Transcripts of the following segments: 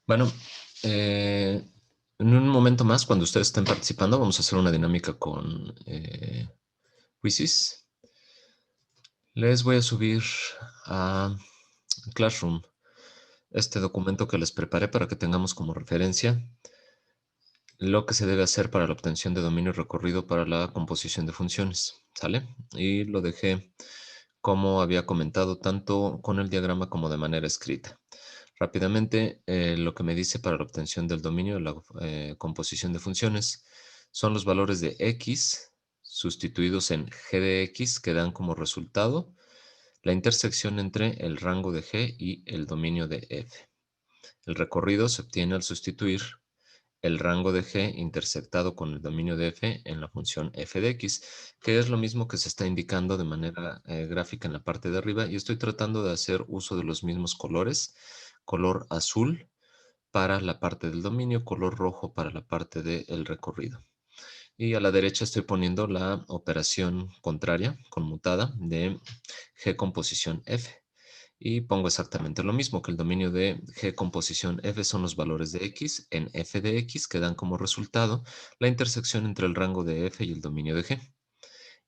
Bueno, en un momento más, cuando ustedes estén participando, vamos a hacer una dinámica con Quizzes. Les voy a subir a Classroom este documento que les preparé para que tengamos como referencia lo que se debe hacer para la obtención de dominio recorrido para la composición de funciones. ¿Sale? Y lo dejé como había comentado, tanto con el diagrama como de manera escrita. Rápidamente, lo que me dice para la obtención del dominio de la composición de funciones son los valores de x sustituidos en g de x que dan como resultado la intersección entre el rango de g y el dominio de f. El recorrido se obtiene al sustituir el rango de g intersectado con el dominio de f en la función f de x, que es lo mismo que se está indicando de manera gráfica en la parte de arriba, y estoy tratando de hacer uso de los mismos colores, color azul para la parte del dominio, color rojo para la parte del recorrido. Y a la derecha estoy poniendo la operación contraria, conmutada, de g composición f. Y pongo exactamente lo mismo, que el dominio de g composición f son los valores de x en f de x que dan como resultado la intersección entre el rango de f y el dominio de g.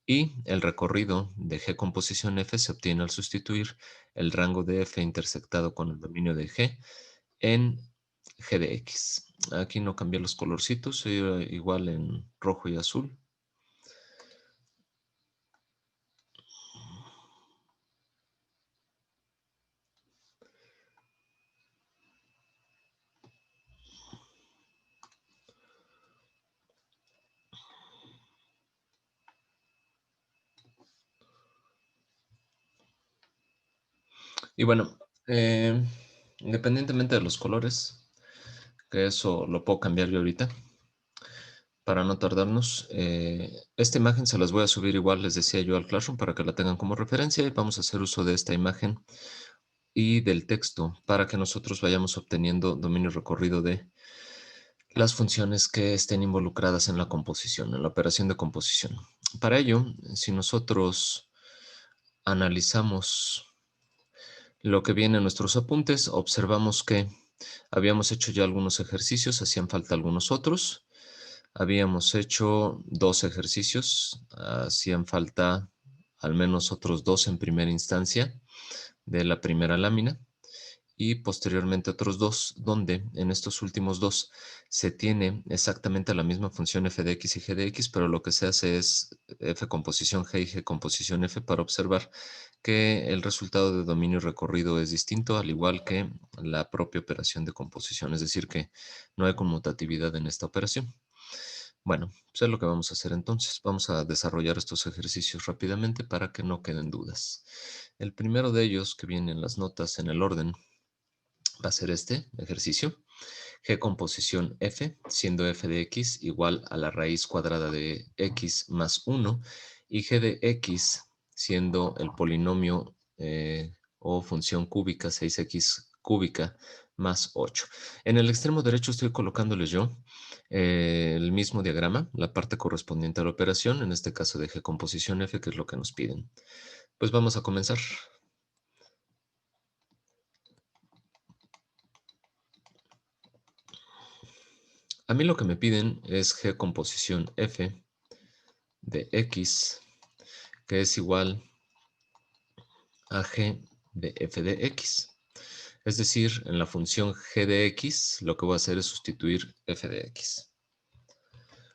Y el recorrido de g composición f se obtiene al sustituir el rango de f intersectado con el dominio de g en g de x. Aquí no cambié los colorcitos, igual en rojo y azul. Y bueno, eh, independientemente de los colores, que eso lo puedo cambiar yo ahorita, para no tardarnos, esta imagen se las voy a subir igual, les decía yo, al Classroom para que la tengan como referencia, y vamos a hacer uso de esta imagen y del texto para que nosotros vayamos obteniendo dominio recorrido de las funciones que estén involucradas en la composición, en la operación de composición. Para ello, si nosotros analizamos lo que viene en nuestros apuntes, observamos que habíamos hecho ya algunos ejercicios, hacían falta algunos otros. Habíamos hecho 2 ejercicios, hacían falta al menos otros 2 en primera instancia de la primera lámina, y posteriormente otros 2, donde en estos últimos 2 se tiene exactamente la misma función f de x y g de x, pero lo que se hace es f composición g y g composición f para observar que el resultado de dominio recorrido es distinto, al igual que la propia operación de composición, es decir, que no hay conmutatividad en esta operación. Bueno, pues es lo que vamos a hacer entonces. Vamos a desarrollar estos ejercicios rápidamente para que no queden dudas. El primero de ellos, que viene en las notas en el orden, va a ser este ejercicio. G composición f, siendo f de x igual a la raíz cuadrada de x más 1, y g de x siendo el polinomio o función cúbica 6x cúbica más 8. En el extremo derecho estoy colocándoles yo el mismo diagrama, la parte correspondiente a la operación, en este caso de g composición f, que es lo que nos piden. Pues vamos a comenzar. A mí lo que me piden es g composición f de x, que es igual a g de f de x. Es decir, en la función g de x, lo que voy a hacer es sustituir f de x.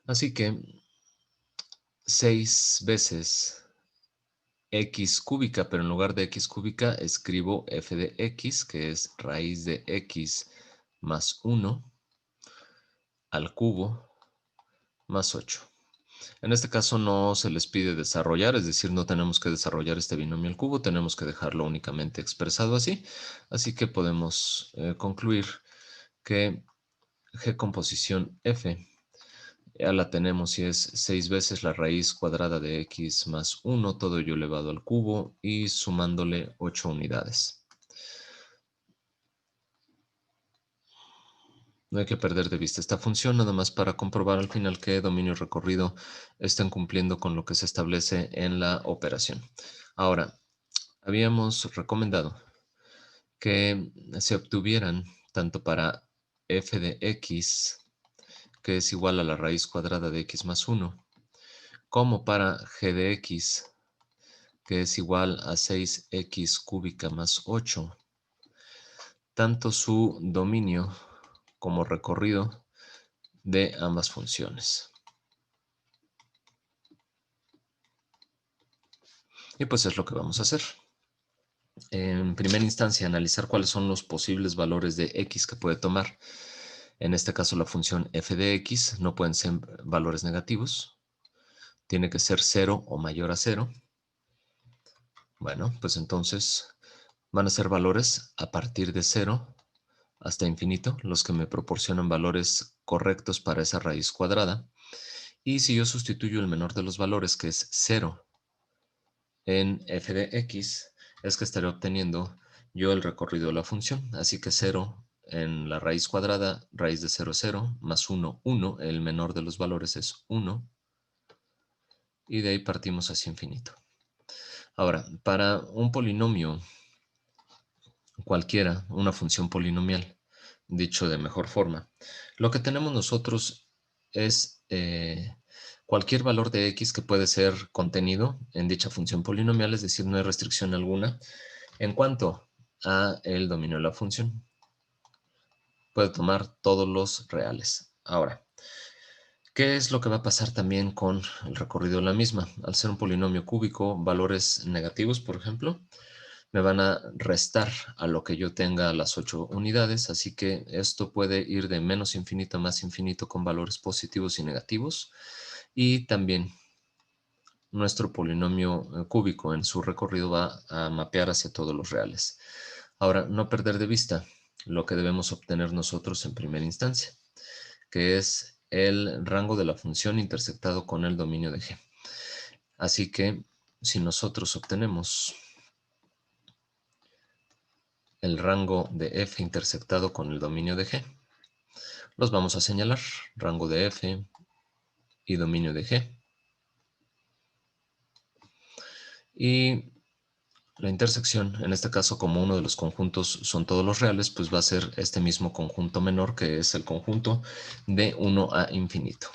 Así que 6 veces x cúbica, pero en lugar de x cúbica escribo f de x, que es raíz de x más 1 al cubo más 8. En este caso no se les pide desarrollar, es decir, no tenemos que desarrollar este binomio al cubo, tenemos que dejarlo únicamente expresado así. Así que podemos concluir que g composición f ya la tenemos, y es 6 veces la raíz cuadrada de x más 1, todo ello elevado al cubo y sumándole 8 unidades. No hay que perder de vista esta función, nada más para comprobar al final que dominio recorrido estén cumpliendo con lo que se establece en la operación. Ahora, habíamos recomendado que se obtuvieran tanto para f de x, que es igual a la raíz cuadrada de x más 1, como para g de x, que es igual a 6x cúbica más 8, tanto su dominio como recorrido de ambas funciones. Y pues es lo que vamos a hacer. En primera instancia, analizar cuáles son los posibles valores de x que puede tomar. En este caso, la función f de x no pueden ser valores negativos. Tiene que ser 0 o mayor a 0. Bueno, pues entonces van a ser valores a partir de 0 hasta infinito, los que me proporcionan valores correctos para esa raíz cuadrada. Y si yo sustituyo el menor de los valores, que es 0, en f de x, es que estaré obteniendo yo el recorrido de la función. Así que 0 en la raíz cuadrada, raíz de 0, 0, más 1, 1. El menor de los valores es 1. Y de ahí partimos hacia infinito. Ahora, para un polinomio cualquiera, una función polinomial, dicho de mejor forma, lo que tenemos nosotros es cualquier valor de x que puede ser contenido en dicha función polinomial, es decir, no hay restricción alguna en cuanto a el dominio de la función. Puede tomar todos los reales. Ahora, ¿qué es lo que va a pasar también con el recorrido de la misma? Al ser un polinomio cúbico, valores negativos, por ejemplo, me van a restar a lo que yo tenga las 8 unidades, así que esto puede ir de menos infinito a más infinito con valores positivos y negativos. Y también nuestro polinomio cúbico en su recorrido va a mapear hacia todos los reales. Ahora, no perder de vista lo que debemos obtener nosotros en primera instancia, que es el rango de la función intersectado con el dominio de G. Así que si nosotros obtenemos el rango de f intersectado con el dominio de G, los vamos a señalar, rango de f y dominio de G. Y la intersección, en este caso como uno de los conjuntos son todos los reales, pues va a ser este mismo conjunto menor, que es el conjunto de 1 a infinito.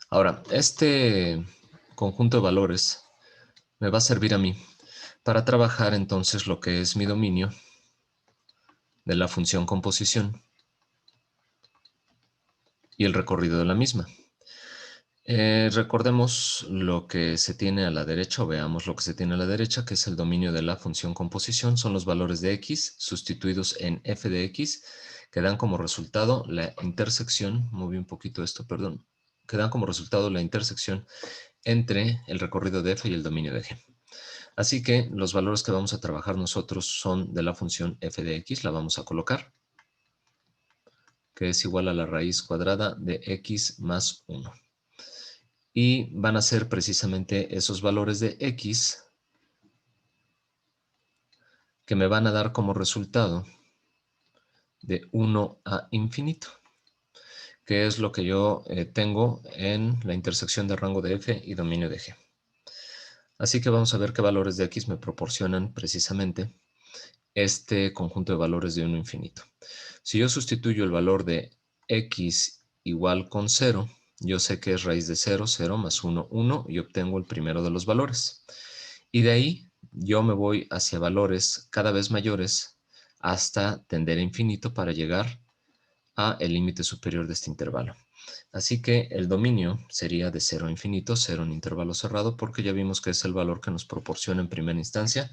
Ahora, este conjunto de valores me va a servir a mí para trabajar entonces lo que es mi dominio de la función composición y el recorrido de la misma. Recordemos lo que se tiene a la derecha, o veamos lo que se tiene a la derecha, que es el dominio de la función composición. Son los valores de x sustituidos en f de x, que dan como resultado la intersección, moví un poquito esto, perdón, que dan como resultado la intersección entre el recorrido de f y el dominio de g. Así que los valores que vamos a trabajar nosotros son de la función f de x, la vamos a colocar, que es igual a la raíz cuadrada de x más 1. Y van a ser precisamente esos valores de x que me van a dar como resultado de 1 a infinito, que es lo que yo tengo en la intersección de rango de f y dominio de g. Así que vamos a ver qué valores de x me proporcionan precisamente este conjunto de valores de 1 a infinito. Si yo sustituyo el valor de x igual con 0, yo sé que es raíz de 0, 0 más 1, 1, y obtengo el primero de los valores. Y de ahí yo me voy hacia valores cada vez mayores hasta tender a infinito para llegar a el límite superior de este intervalo. Así que el dominio sería de 0 a infinito, 0 en intervalo cerrado, porque ya vimos que es el valor que nos proporciona en primera instancia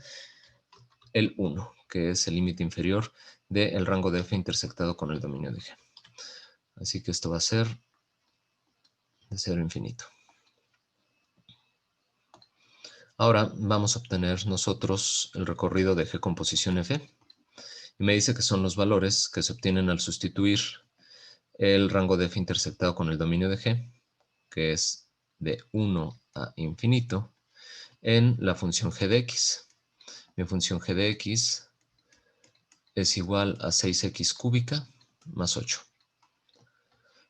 el 1, que es el límite inferior del rango de f intersectado con el dominio de g. Así que esto va a ser de 0 a infinito. Ahora vamos a obtener nosotros el recorrido de g composición f. Y me dice que son los valores que se obtienen al sustituir el rango de f intersectado con el dominio de g, que es de 1 a infinito, en la función g de x. Mi función g de x es igual a 6x cúbica más 8.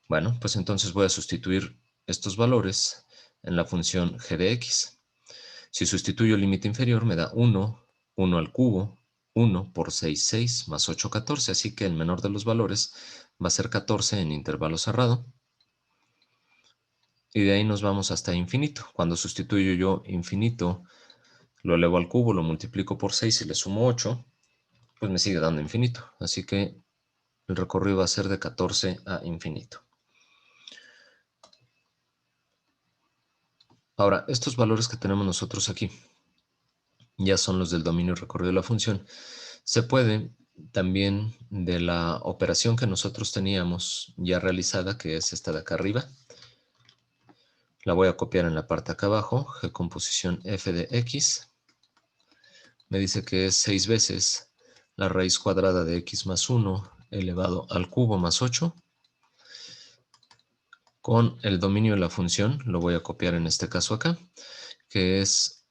Bueno, pues entonces voy a sustituir estos valores en la función g de x. Si sustituyo el límite inferior me da 1, 1 al cubo, 1 por 6, 6, más 8, 14. Así que el menor de los valores va a ser 14 en intervalo cerrado. Y de ahí nos vamos hasta infinito. Cuando sustituyo yo infinito, lo elevo al cubo, lo multiplico por 6 y le sumo 8, pues me sigue dando infinito. Así que el recorrido va a ser de 14 a infinito. Ahora, estos valores que tenemos nosotros aquí ya son los del dominio recorrido de la función. Se puede también de la operación que nosotros teníamos ya realizada, que es esta de acá arriba. La voy a copiar en la parte acá abajo, g composición f de x. Me dice que es 6 veces la raíz cuadrada de x más 1 elevado al cubo más 8. Con el dominio de la función, lo voy a copiar en este caso acá, que es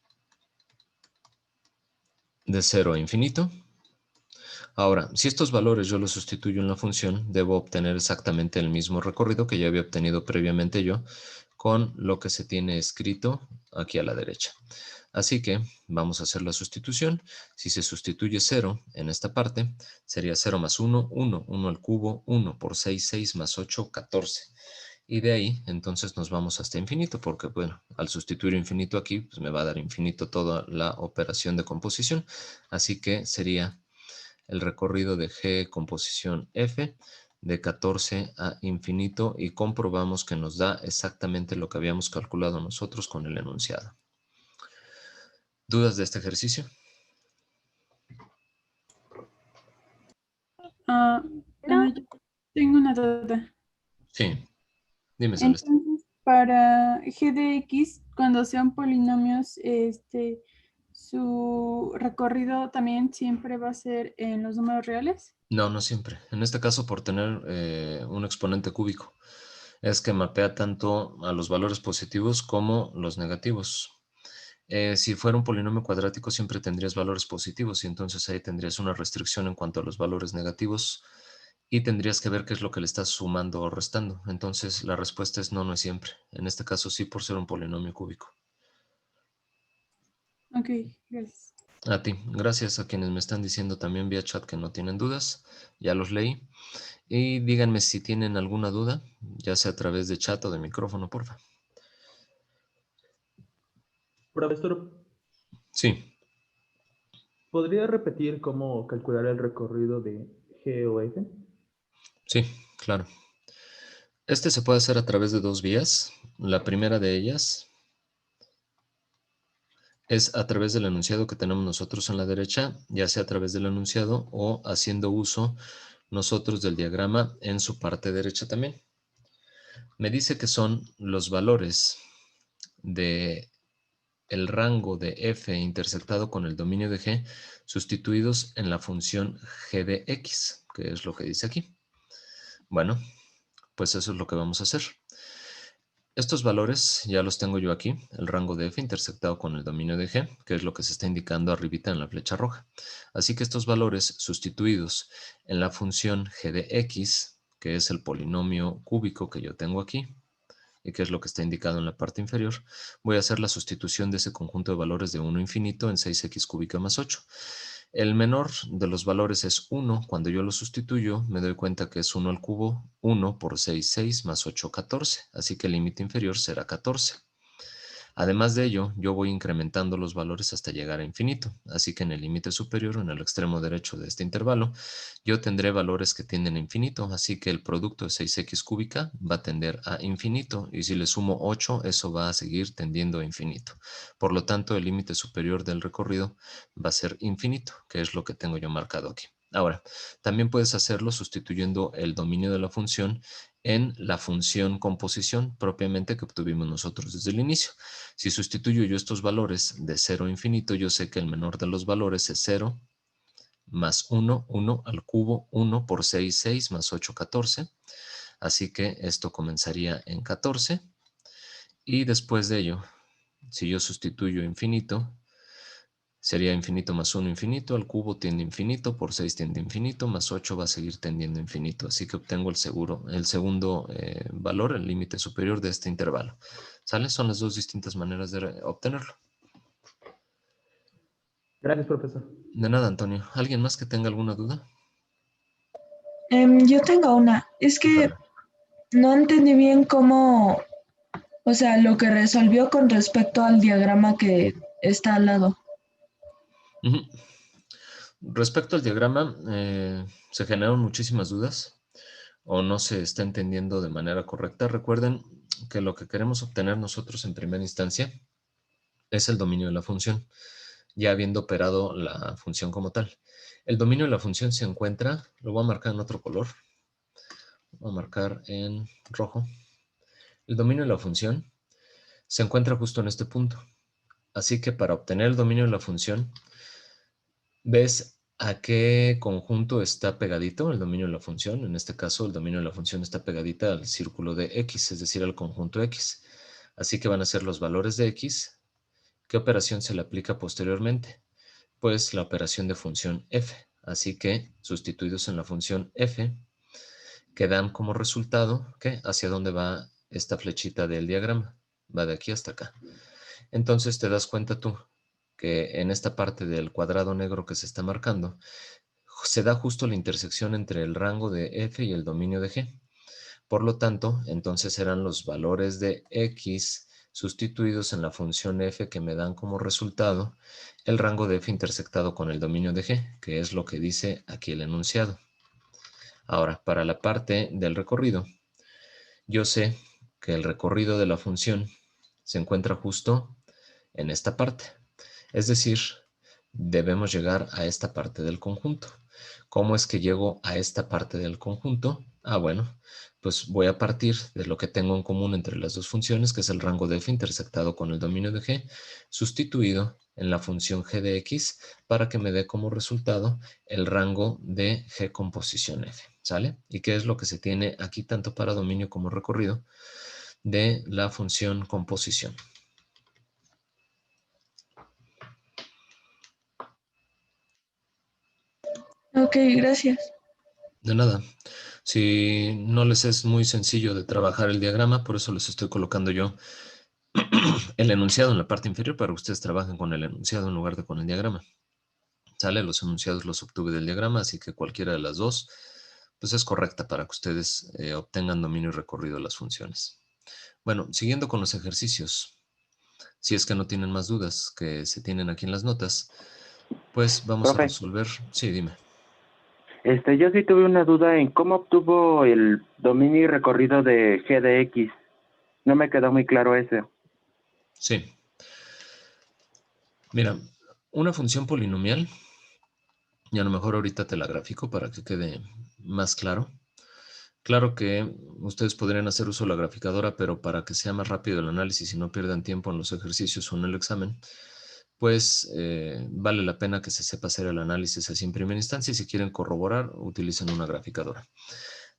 de 0 a infinito. Ahora, si estos valores yo los sustituyo en la función, debo obtener exactamente el mismo recorrido que ya había obtenido previamente yo con lo que se tiene escrito aquí a la derecha. Así que vamos a hacer la sustitución. Si se sustituye 0 en esta parte, sería 0 más 1, 1, 1 al cubo, 1 por 6, 6 más 8, 14. Y de ahí, entonces, nos vamos hasta infinito, porque, bueno, al sustituir infinito aquí, pues me va a dar infinito toda la operación de composición. Así que sería el recorrido de G composición F de 14 a infinito y comprobamos que nos da exactamente lo que habíamos calculado nosotros con el enunciado. ¿Dudas de este ejercicio? Bueno, yo tengo una duda. Sí, dime, Celeste. Entonces, para g de x, cuando sean polinomios, su recorrido también siempre va a ser en los números reales. No, no siempre. En este caso, por tener un exponente cúbico, es que mapea tanto a los valores positivos como los negativos. Si fuera un polinomio cuadrático, siempre tendrías valores positivos y entonces ahí tendrías una restricción en cuanto a los valores negativos y tendrías que ver qué es lo que le estás sumando o restando. Entonces, la respuesta es no, no es siempre. En este caso, sí, por ser un polinomio cúbico. Ok, gracias. A ti, gracias a quienes me están diciendo también vía chat que no tienen dudas. Ya los leí. Y díganme si tienen alguna duda, ya sea a través de chat o de micrófono, porfa. Profesor, Sí, ¿podría repetir cómo calcular el recorrido de G o F? sí, claro. Este se puede hacer a través de dos vías. La primera de ellas es a través del enunciado que tenemos nosotros en la derecha, ya sea a través del enunciado o haciendo uso nosotros del diagrama en su parte derecha también. Me dice que son los valores de el rango de f intersectado con el dominio de g sustituidos en la función g de x, que es lo que dice aquí. Bueno, pues eso es lo que vamos a hacer. Estos valores ya los tengo yo aquí, el rango de f intersectado con el dominio de g, que es lo que se está indicando arribita en la flecha roja. Así que estos valores sustituidos en la función g de x, que es el polinomio cúbico que yo tengo aquí, y que es lo que está indicado en la parte inferior, voy a hacer la sustitución de ese conjunto de valores de 1 infinito en 6x cúbica más 8. El menor de los valores es 1. Cuando yo lo sustituyo, me doy cuenta que es 1 al cubo, 1 por 6, 6 más 8, 14. Así que el límite inferior será 14. Además de ello, yo voy incrementando los valores hasta llegar a infinito, así que en el límite superior, en el extremo derecho de este intervalo, yo tendré valores que tienden a infinito, así que el producto de 6x cúbica va a tender a infinito, y si le sumo 8, eso va a seguir tendiendo a infinito. Por lo tanto, el límite superior del recorrido va a ser infinito, que es lo que tengo yo marcado aquí. Ahora, también puedes hacerlo sustituyendo el dominio de la función en la función composición propiamente que obtuvimos nosotros desde el inicio. Si sustituyo yo estos valores de 0 a infinito, yo sé que el menor de los valores es 0 más 1, 1 al cubo, 1 por 6, 6 más 8, 14. Así que esto comenzaría en 14. Y después de ello, si yo sustituyo infinito, Sería infinito más 1 infinito, al cubo tiende a infinito, por 6 tiende a infinito, más 8 va a seguir tendiendo a infinito. Así que obtengo el segundo valor, el límite superior de este intervalo. ¿Sale? Son las dos distintas maneras de obtenerlo. Gracias, profesor. De nada, Antonio. ¿Alguien más que tenga alguna duda? Yo tengo una. Es que Dale. no entendí bien cómo, o sea, lo que resolvió con respecto al diagrama que está al lado. Ujú. Respecto al diagrama, se generaron muchísimas dudas o no se está entendiendo de manera correcta. Recuerden que lo que queremos obtener nosotros en primera instancia es el dominio de la función, ya habiendo operado la función como tal. El dominio de la función se encuentra, lo voy a marcar en otro color, voy a marcar en rojo. El dominio de la función se encuentra justo en este punto. Así que para obtener el dominio de la función, ¿ves a qué conjunto está pegadito el dominio de la función? En este caso, el dominio de la función está pegadita al círculo de x, es decir, al conjunto x. Así que van a ser los valores de x. ¿Qué operación se le aplica posteriormente? Pues la operación de función f. Así que, sustituidos en la función f, que dan como resultado, ¿qué? ¿Hacia dónde va esta flechita del diagrama? Va de aquí hasta acá. Entonces te das cuenta tú que en esta parte del cuadrado negro que se está marcando, se da justo la intersección entre el rango de f y el dominio de g. Por lo tanto, entonces serán los valores de x sustituidos en la función f que me dan como resultado el rango de f intersectado con el dominio de g, que es lo que dice aquí el enunciado. Ahora, para la parte del recorrido, yo sé que el recorrido de la función se encuentra justo en esta parte. Es decir, debemos llegar a esta parte del conjunto. ¿Cómo es que llego a esta parte del conjunto? Bueno, pues voy a partir de lo que tengo en común entre las dos funciones, que es el rango de f intersectado con el dominio de g, sustituido en la función g de x para que me dé como resultado el rango de g con posición f. ¿Sale? ¿Y qué es lo que se tiene aquí tanto para dominio como recorrido de la función composición? Ok, gracias. De nada. Si no les es muy sencillo de trabajar el diagrama, por eso les estoy colocando yo el enunciado en la parte inferior para que ustedes trabajen con el enunciado en lugar de con el diagrama. ¿Sale? Los enunciados los obtuve del diagrama, así que cualquiera de las dos pues es correcta para que ustedes obtengan dominio y recorrido de las funciones. Bueno, siguiendo con los ejercicios, si es que no tienen más dudas que se tienen aquí en las notas, pues vamos a Profe, resolver. Sí, dime. yo sí tuve una duda en cómo obtuvo el dominio y recorrido de g de x. No me quedó muy claro ese. Sí. Mira, una función polinomial, y a lo mejor ahorita te la grafico para que quede más claro. Claro que ustedes podrían hacer uso de la graficadora, pero para que sea más rápido el análisis y no pierdan tiempo en los ejercicios o en el examen, pues vale la pena que se sepa hacer el análisis así en primera instancia. Y si quieren corroborar, utilicen una graficadora.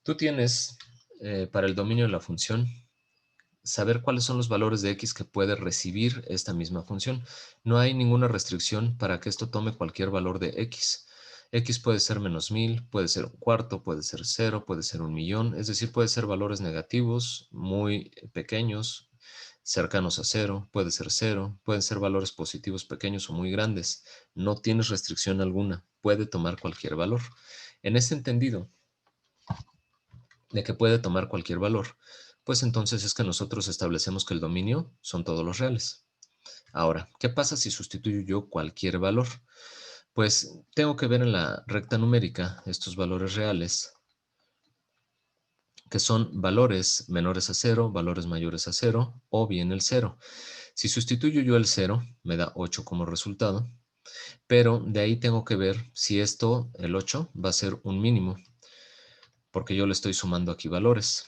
Tú tienes, para el dominio de la función, saber cuáles son los valores de x que puede recibir esta misma función. No hay ninguna restricción para que esto tome cualquier valor de x. X puede ser -1000, puede ser un cuarto, puede ser 0, puede ser 1.000.000, es decir, puede ser valores negativos, muy pequeños, cercanos a 0, puede ser 0, pueden ser valores positivos pequeños o muy grandes. No tienes restricción alguna, puede tomar cualquier valor. En ese entendido de que puede tomar cualquier valor, pues entonces es que nosotros establecemos que el dominio son todos los reales. Ahora, ¿qué pasa si sustituyo yo cualquier valor? Pues tengo que ver en la recta numérica estos valores reales, que son valores menores a 0, valores mayores a 0 o bien el 0. Si sustituyo yo el 0, me da 8 como resultado, pero de ahí tengo que ver si esto, el 8, va a ser un mínimo, porque yo le estoy sumando aquí valores.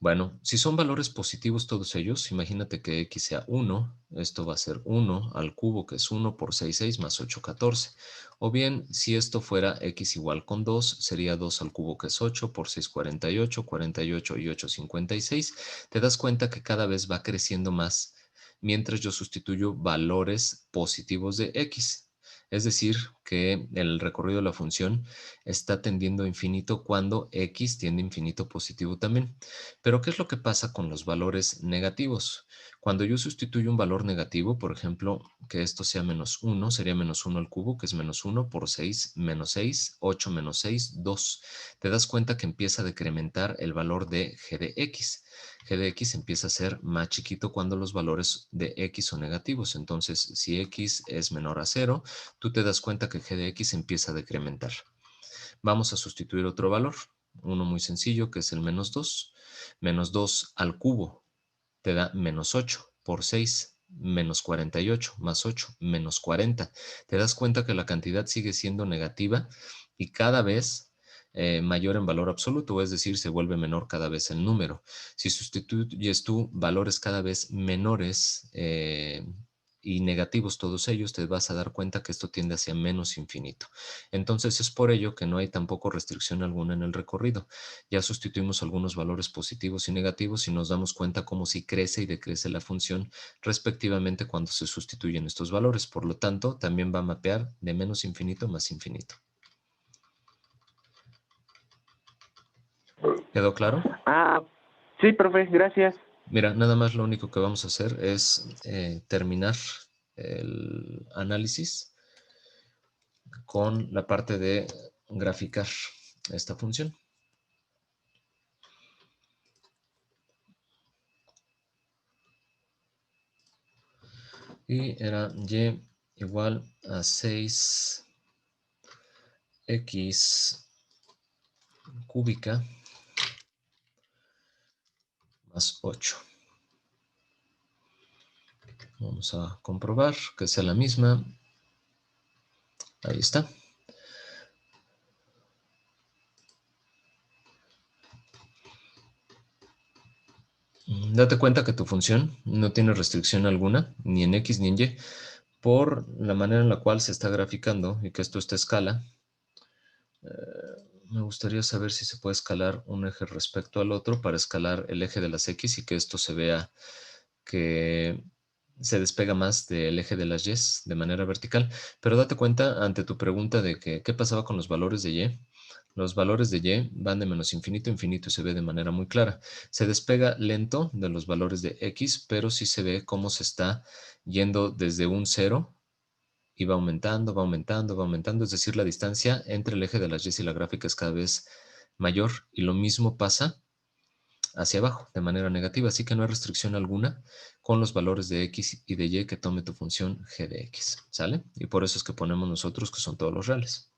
Bueno, si son valores positivos todos ellos, imagínate que x sea 1, esto va a ser 1 al cubo, que es 1 por 6, 6 más 8, 14. O bien, si esto fuera x igual con 2, sería 2 al cubo, que es 8 por 6, 48, 48 y 8, 56. Te das cuenta que cada vez va creciendo más mientras yo sustituyo valores positivos de x. Es decir, que el recorrido de la función está tendiendo a infinito cuando x tiende a infinito positivo también. Pero, ¿qué es lo que pasa con los valores negativos? Cuando yo sustituyo un valor negativo, por ejemplo, que esto sea menos 1, sería menos 1 al cubo, que es menos 1 por 6, menos 6, 8 menos 6, 2. Te das cuenta que empieza a decrementar el valor de g de x. G de x empieza a ser más chiquito cuando los valores de x son negativos. Entonces, si x es menor a 0, tú te das cuenta que g de x empieza a decrementar. Vamos a sustituir otro valor, uno muy sencillo, que es el menos 2. Menos 2 al cubo te da menos 8 por 6, menos 48, más 8, menos 40. Te das cuenta que la cantidad sigue siendo negativa y cada vez mayor en valor absoluto, es decir, se vuelve menor cada vez el número. Si sustituyes tú valores cada vez menores y negativos todos ellos, te vas a dar cuenta que esto tiende hacia menos infinito. Entonces es por ello que no hay tampoco restricción alguna en el recorrido. Ya sustituimos algunos valores positivos y negativos y nos damos cuenta cómo si crece y decrece la función respectivamente cuando se sustituyen estos valores. Por lo tanto, también va a mapear de menos infinito a más infinito. ¿Quedó claro? Ah, sí, profe, gracias. Mira, nada más lo único que vamos a hacer es terminar el análisis con la parte de graficar esta función. Y era y igual a 6x cúbica más 8. Vamos a comprobar que sea la misma. Ahí está. Date cuenta que tu función no tiene restricción alguna, ni en x ni en y, por la manera en la cual se está graficando y que esto está a escala. Me gustaría saber si se puede escalar un eje respecto al otro para escalar el eje de las x y que esto se vea que se despega más del eje de las y de manera vertical. Pero date cuenta ante tu pregunta de que qué pasaba con los valores de y. Los valores de y van de menos infinito a infinito y se ve de manera muy clara. Se despega lento de los valores de x, pero sí se ve cómo se está yendo desde un 0 y va aumentando, va aumentando, va aumentando. Es decir, la distancia entre el eje de las y la gráfica es cada vez mayor y lo mismo pasa hacia abajo de manera negativa. Así que no hay restricción alguna con los valores de x y de y que tome tu función g de x. ¿Sale? Y por eso es que ponemos nosotros que son todos los reales.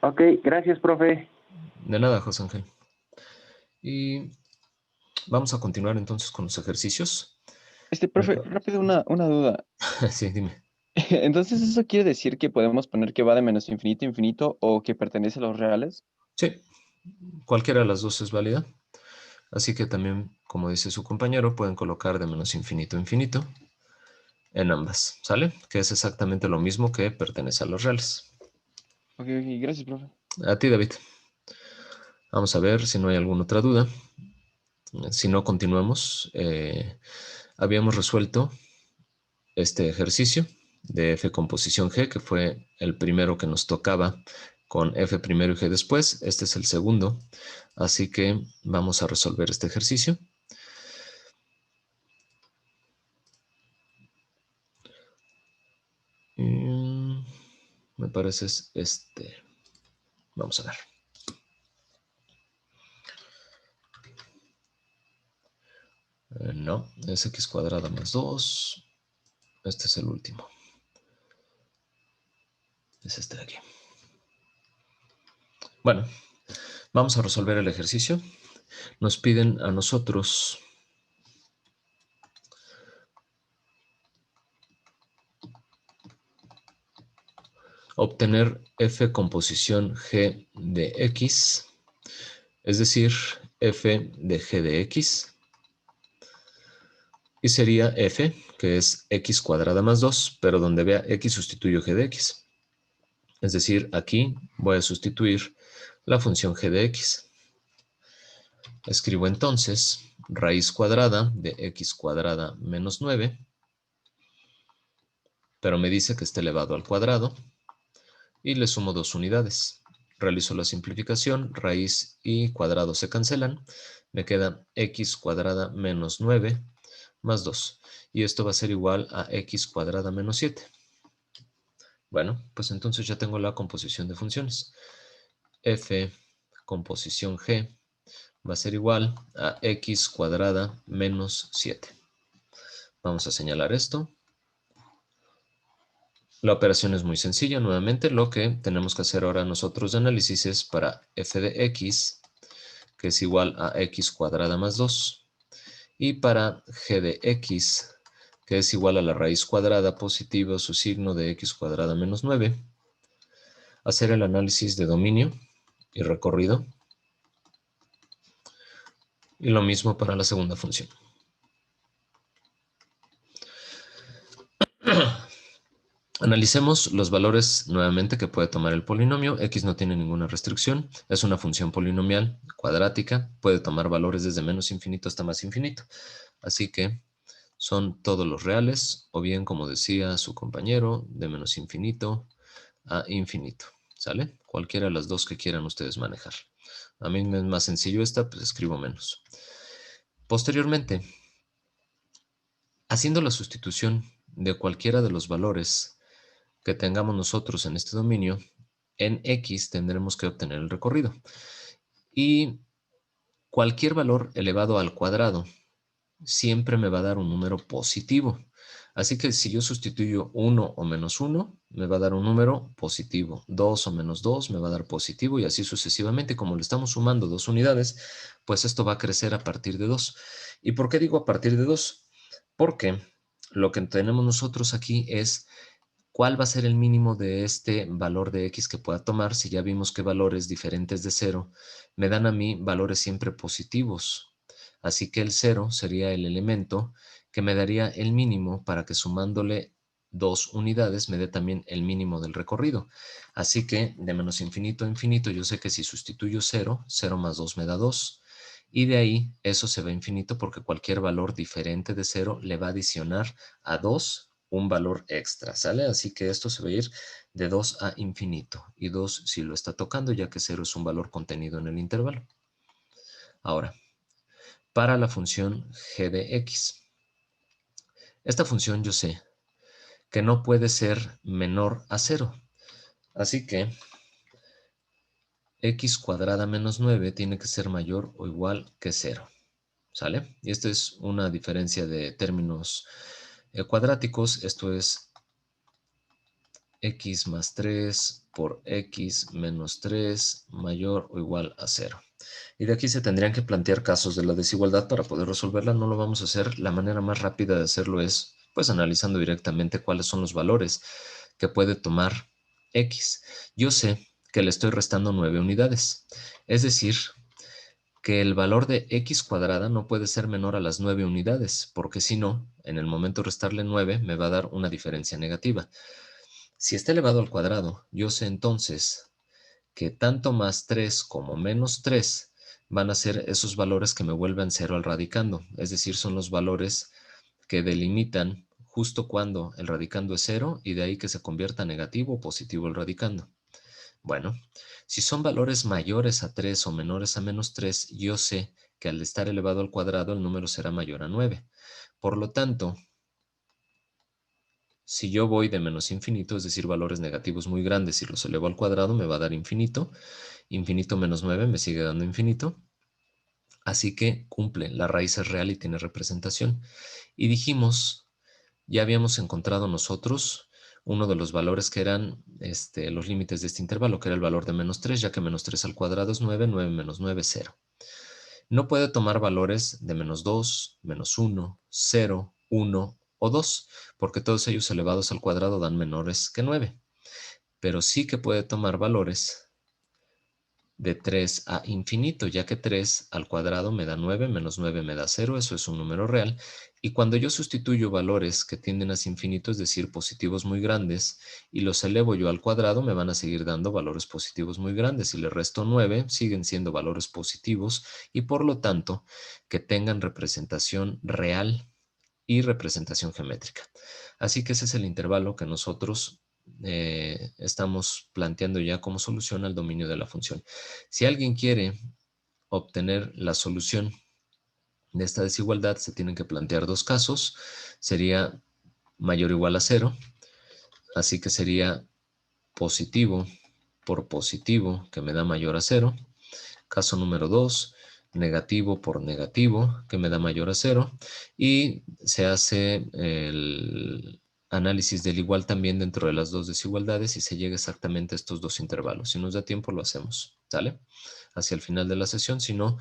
Ok, gracias, profe. De nada, José Ángel. Y vamos a continuar entonces con los ejercicios. Profe, rápido una duda. Sí, dime. Entonces, ¿eso quiere decir que podemos poner que va de menos infinito a infinito o que pertenece a los reales? Sí, cualquiera de las dos es válida. Así que también, como dice su compañero, pueden colocar de menos infinito a infinito en ambas, ¿sale? Que es exactamente lo mismo que pertenece a los reales. Ok, gracias, profe. A ti, David. Vamos a ver si no hay alguna otra duda. Si no, continuamos. Habíamos resuelto este ejercicio de f con posición g, que fue el primero que nos tocaba con f primero y g después. Este es el segundo. Así que vamos a resolver este ejercicio. Me parece es este. Vamos a ver. No, es x cuadrada más 2. Este es el último. Es este de aquí. Bueno, vamos a resolver el ejercicio. Nos piden a nosotros obtener f con posición g de x, es decir, f de g de x, y sería f, que es x cuadrada más 2, pero donde vea x sustituyo g de x. Es decir, aquí voy a sustituir la función g de x. Escribo entonces raíz cuadrada de x cuadrada menos 9 pero me dice que está elevado al cuadrado y le sumo 2 unidades. Realizo la simplificación, raíz y cuadrado se cancelan. Me queda x cuadrada menos 9 más 2. Y esto va a ser igual a x cuadrada menos 7. Bueno, pues entonces ya tengo la composición de funciones. F composición G va a ser igual a x cuadrada menos 7. Vamos a señalar esto. La operación es muy sencilla. Nuevamente, lo que tenemos que hacer ahora nosotros de análisis es para f de x, que es igual a x cuadrada más 2, y para g de x, que es igual a la raíz cuadrada positiva su signo de x cuadrada menos 9, hacer el análisis de dominio y recorrido, y lo mismo para la segunda función. Analicemos los valores nuevamente que puede tomar el polinomio. X no tiene ninguna restricción. Es una función polinomial cuadrática. Puede tomar valores desde menos infinito hasta más infinito. Así que son todos los reales, o bien, como decía su compañero, de menos infinito a infinito. ¿Sale? Cualquiera de las dos que quieran ustedes manejar. A mí me es más sencillo esta, pues escribo menos. Posteriormente, haciendo la sustitución de cualquiera de los valores que tengamos nosotros en este dominio, en X tendremos que obtener el recorrido. Y cualquier valor elevado al cuadrado siempre me va a dar un número positivo. Así que si yo sustituyo 1 o menos 1, me va a dar un número positivo. 2 o menos 2 me va a dar positivo y así sucesivamente. Como le estamos sumando 2 unidades, pues esto va a crecer a partir de 2. ¿Y por qué digo a partir de 2? Porque lo que tenemos nosotros aquí es ¿cuál va a ser el mínimo de este valor de x que pueda tomar? Si ya vimos que valores diferentes de 0 me dan a mí valores siempre positivos. Así que el 0 sería el elemento que me daría el mínimo para que sumándole 2 unidades me dé también el mínimo del recorrido. Así que de menos infinito a infinito yo sé que si sustituyo 0, 0 más 2 me da 2. Y de ahí eso se va a infinito porque cualquier valor diferente de 0 le va a adicionar a 2 un valor extra, ¿sale? Así que esto se va a ir de 2 a infinito. Y 2 si lo está tocando, ya que 0 es un valor contenido en el intervalo. Ahora, para la función g de x. Esta función yo sé que no puede ser menor a 0. Así que x cuadrada menos 9 tiene que ser mayor o igual que 0. ¿Sale? Y esta es una diferencia de términos cuadráticos. Esto es x más 3 por x menos 3 mayor o igual a 0. Y de aquí se tendrían que plantear casos de la desigualdad para poder resolverla. No lo vamos a hacer. La manera más rápida de hacerlo es pues analizando directamente cuáles son los valores que puede tomar x. Yo sé que le estoy restando 9 unidades. Es decir, que el valor de x cuadrada no puede ser menor a las 9 unidades, porque si no, en el momento de restarle 9 me va a dar una diferencia negativa. Si está elevado al cuadrado, yo sé entonces que tanto más 3 como menos 3 van a ser esos valores que me vuelven 0 al radicando, es decir, son los valores que delimitan justo cuando el radicando es 0 y de ahí que se convierta negativo o positivo el radicando. Bueno, si son valores mayores a 3 o menores a menos 3, yo sé que al estar elevado al cuadrado el número será mayor a 9. Por lo tanto, si yo voy de menos infinito, es decir, valores negativos muy grandes y los elevo al cuadrado, me va a dar infinito. Infinito menos 9 me sigue dando infinito. Así que cumple, la raíz es real y tiene representación. Y dijimos, ya habíamos encontrado nosotros uno de los valores que eran los límites de este intervalo, que era el valor de menos 3, ya que menos 3 al cuadrado es 9, 9 menos 9 es 0. No puede tomar valores de menos 2, menos 1, 0, 1 o 2, porque todos ellos elevados al cuadrado dan menores que 9. Pero sí que puede tomar valores de 3 a infinito, ya que 3 al cuadrado me da 9, menos 9 me da 0, eso es un número real. Y cuando yo sustituyo valores que tienden hacia infinito, es decir, positivos muy grandes, y los elevo yo al cuadrado, me van a seguir dando valores positivos muy grandes. Si le resto 9, siguen siendo valores positivos y por lo tanto que tengan representación real y representación geométrica. Así que ese es el intervalo que nosotros estamos planteando ya como solución al dominio de la función. Si alguien quiere obtener la solución de esta desigualdad, se tienen que plantear dos casos. Sería mayor o igual a 0, así que sería positivo por positivo, que me da mayor a 0. Caso número 2, negativo por negativo, que me da mayor a 0. Y se hace el análisis del igual también dentro de las dos desigualdades y se llega exactamente a estos dos intervalos. Si nos da tiempo, lo hacemos, ¿sale? Hacia el final de la sesión, si no,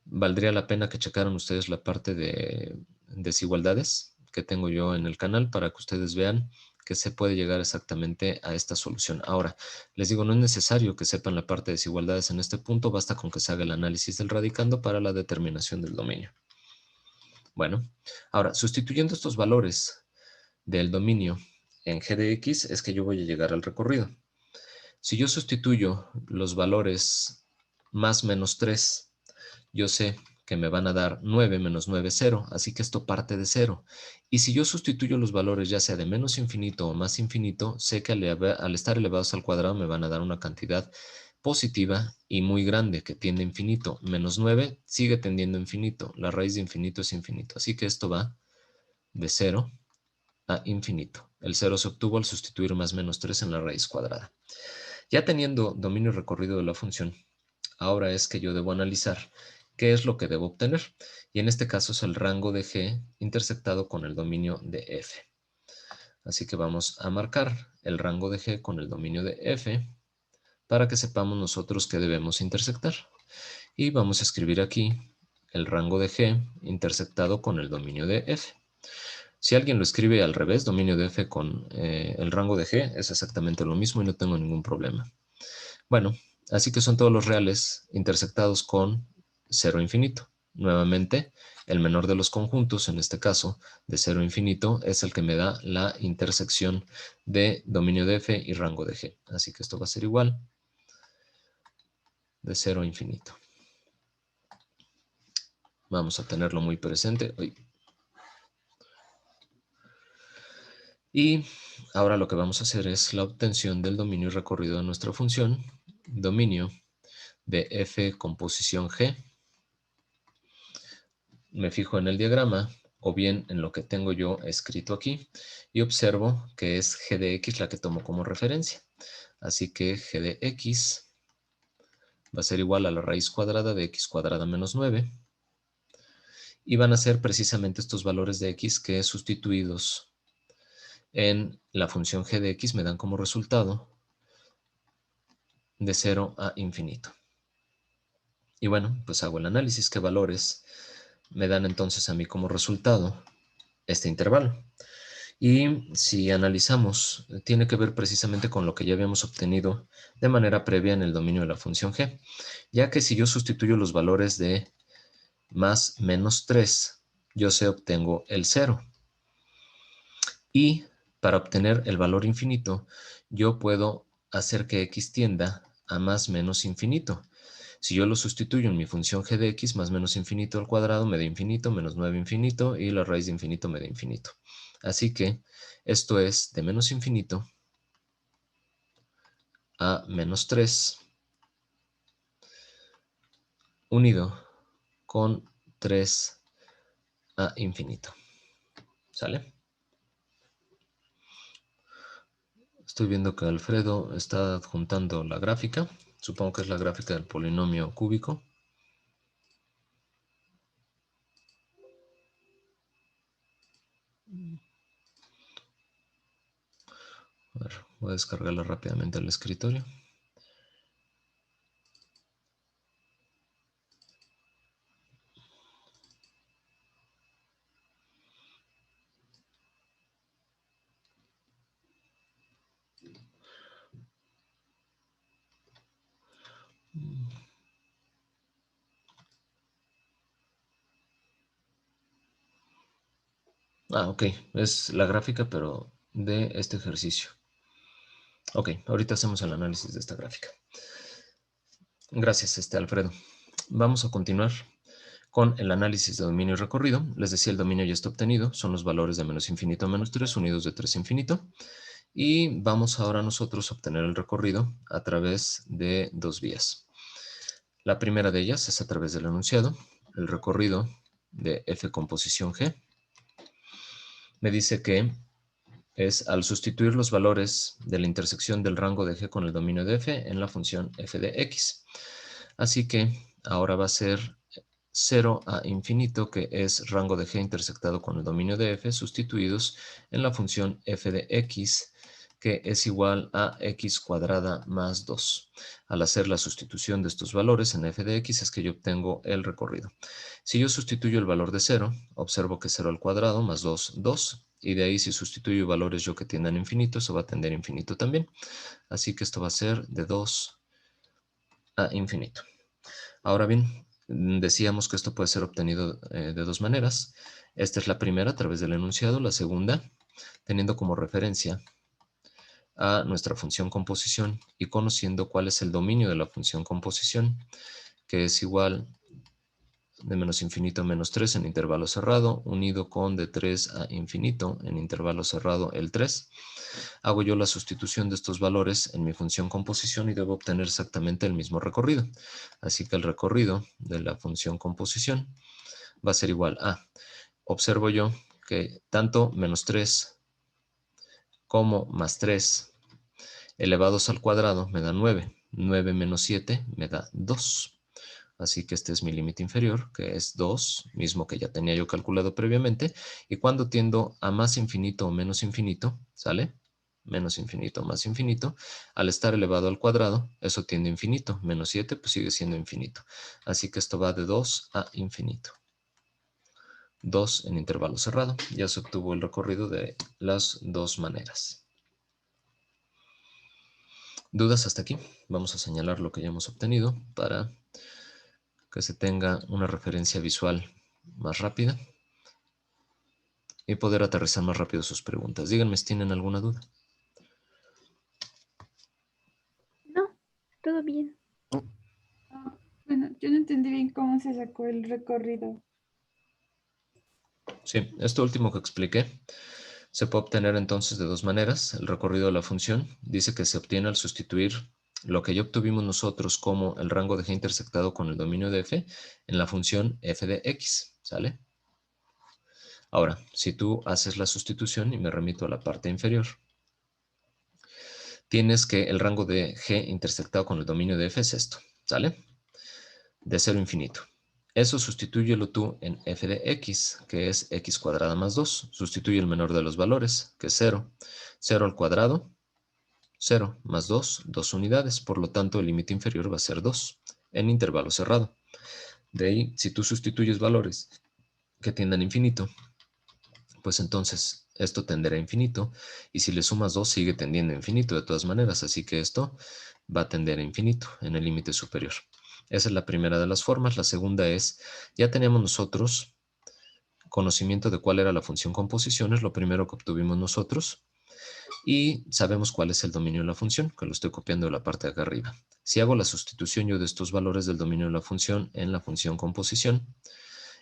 valdría la pena que checaran ustedes la parte de desigualdades que tengo yo en el canal para que ustedes vean que se puede llegar exactamente a esta solución. Ahora, les digo, no es necesario que sepan la parte de desigualdades en este punto, basta con que se haga el análisis del radicando para la determinación del dominio. Bueno, ahora, sustituyendo estos valores del dominio en g de x, es que yo voy a llegar al recorrido. Si yo sustituyo los valores más menos 3, yo sé que me van a dar 9 menos 9, 0, así que esto parte de 0. Y si yo sustituyo los valores ya sea de menos infinito o más infinito, sé que al estar elevados al cuadrado me van a dar una cantidad positiva y muy grande que tiende a infinito. Menos 9 sigue tendiendo a infinito. La raíz de infinito es infinito. Así que esto va de 0 a infinito. El 0 se obtuvo al sustituir más menos 3 en la raíz cuadrada. Ya teniendo dominio recorrido de la función, ahora es que yo debo analizar qué es lo que debo obtener. Y en este caso es el rango de G intersectado con el dominio de F. Así que vamos a marcar el rango de G con el dominio de F para que sepamos nosotros qué debemos intersectar. Y vamos a escribir aquí el rango de G intersectado con el dominio de F. Si alguien lo escribe al revés, dominio de F con el rango de G, es exactamente lo mismo y no tengo ningún problema. Bueno, así que son todos los reales intersectados con 0 infinito. Nuevamente, el menor de los conjuntos, en este caso, de 0 infinito, es el que me da la intersección de dominio de F y rango de G. Así que esto va a ser igual de 0 a infinito. Vamos a tenerlo muy presente. Y ahora lo que vamos a hacer es la obtención del dominio recorrido de nuestra función, dominio de F con posición G. Me fijo en el diagrama o bien en lo que tengo yo escrito aquí y observo que es g de x la que tomo como referencia. Así que g de x va a ser igual a la raíz cuadrada de x cuadrada menos 9 y van a ser precisamente estos valores de x que sustituidos en la función g de x me dan como resultado de 0 a infinito. Y bueno, pues hago el análisis, qué valores me dan entonces a mí como resultado este intervalo. Y si analizamos, tiene que ver precisamente con lo que ya habíamos obtenido de manera previa en el dominio de la función g, ya que si yo sustituyo los valores de más menos 3, yo sé obtengo el 0. Y para obtener el valor infinito, yo puedo hacer que x tienda a más menos infinito. Si yo lo sustituyo en mi función g de x, más menos infinito al cuadrado me da infinito, menos 9 infinito, y la raíz de infinito me da infinito. Así que esto es de menos infinito a menos 3 unido con 3 a infinito. ¿Sale? Estoy viendo que Alfredo está adjuntando la gráfica. Supongo que es la gráfica del polinomio cúbico. A ver, voy a descargarla rápidamente al escritorio. Ok, es la gráfica, pero de este ejercicio. Ok, ahorita hacemos el análisis de esta gráfica. Gracias, Alfredo. Vamos a continuar Con el análisis de dominio y recorrido, les decía, el dominio ya está obtenido, son los valores de menos infinito a menos 3 unidos de 3 a infinito. Y vamos ahora nosotros a obtener el recorrido a través de dos vías. La primera de ellas es a través del enunciado. El recorrido de f composición g me dice que es al sustituir los valores de la intersección del rango de g con el dominio de f en la función f de x. Así que ahora va a ser 0 a infinito, que es rango de g intersectado con el dominio de f, sustituidos en la función f de x, que es igual a x cuadrada más 2. Al hacer la sustitución de estos valores en f de x es que yo obtengo el recorrido. Si yo sustituyo el valor de 0, observo que 0 al cuadrado más 2, 2. Y de ahí si sustituyo valores yo que tiendan a infinito, eso va a tender a infinito también. Así que esto va a ser de 2 a infinito. Ahora bien, decíamos que esto puede ser obtenido de dos maneras. Esta es la primera a través del enunciado, la segunda teniendo como referencia a nuestra función composición y conociendo cuál es el dominio de la función composición, que es igual de menos infinito a menos 3 en intervalo cerrado, unido con de 3 a infinito en intervalo cerrado el 3. Hago yo la sustitución de estos valores en mi función composición y debo obtener exactamente el mismo recorrido. Así que el recorrido de la función composición va a ser igual a, observo yo que tanto menos 3 como más 3 elevados al cuadrado me da 9. 9 menos 7 me da 2. Así que este es mi límite inferior, que es 2, mismo que ya tenía yo calculado previamente. Y cuando tiendo a más infinito o menos infinito, ¿sale? Menos infinito o más infinito, al estar elevado al cuadrado, eso tiende a infinito. Menos 7, pues sigue siendo infinito. Así que esto va de 2 a infinito. 2 en intervalo cerrado. Ya se obtuvo el recorrido de las dos maneras. ¿Dudas hasta aquí? Vamos a señalar lo que ya hemos obtenido para que se tenga una referencia visual más rápida y poder aterrizar más rápido sus preguntas. Díganme si tienen alguna duda. No, todo bien. Bueno, yo no entendí bien cómo se sacó el recorrido. Sí, esto último que expliqué se puede obtener entonces de dos maneras. El recorrido de la función dice que se obtiene al sustituir lo que ya obtuvimos nosotros como el rango de g intersectado con el dominio de f en la función f de x, ¿sale? Ahora, si tú haces la sustitución y me remito a la parte inferior, tienes que el rango de g intersectado con el dominio de f es esto, ¿sale? De 0 a infinito. Eso sustitúyelo tú en f de x, que es x cuadrada más 2. Sustituye el menor de los valores, que es 0. 0 al cuadrado, 0 más 2, 2 unidades. Por lo tanto, el límite inferior va a ser 2 en intervalo cerrado. De ahí, si tú sustituyes valores que tiendan a infinito, pues entonces esto tenderá a infinito. Y si le sumas 2, sigue tendiendo a infinito de todas maneras. Así que esto va a tender a infinito en el límite superior. Esa es la primera de las formas. La segunda es, ya teníamos nosotros conocimiento de cuál era la función composición, es lo primero que obtuvimos nosotros, y sabemos cuál es el dominio de la función, que lo estoy copiando de la parte de acá arriba. Si hago la sustitución yo de estos valores del dominio de la función en la función composición,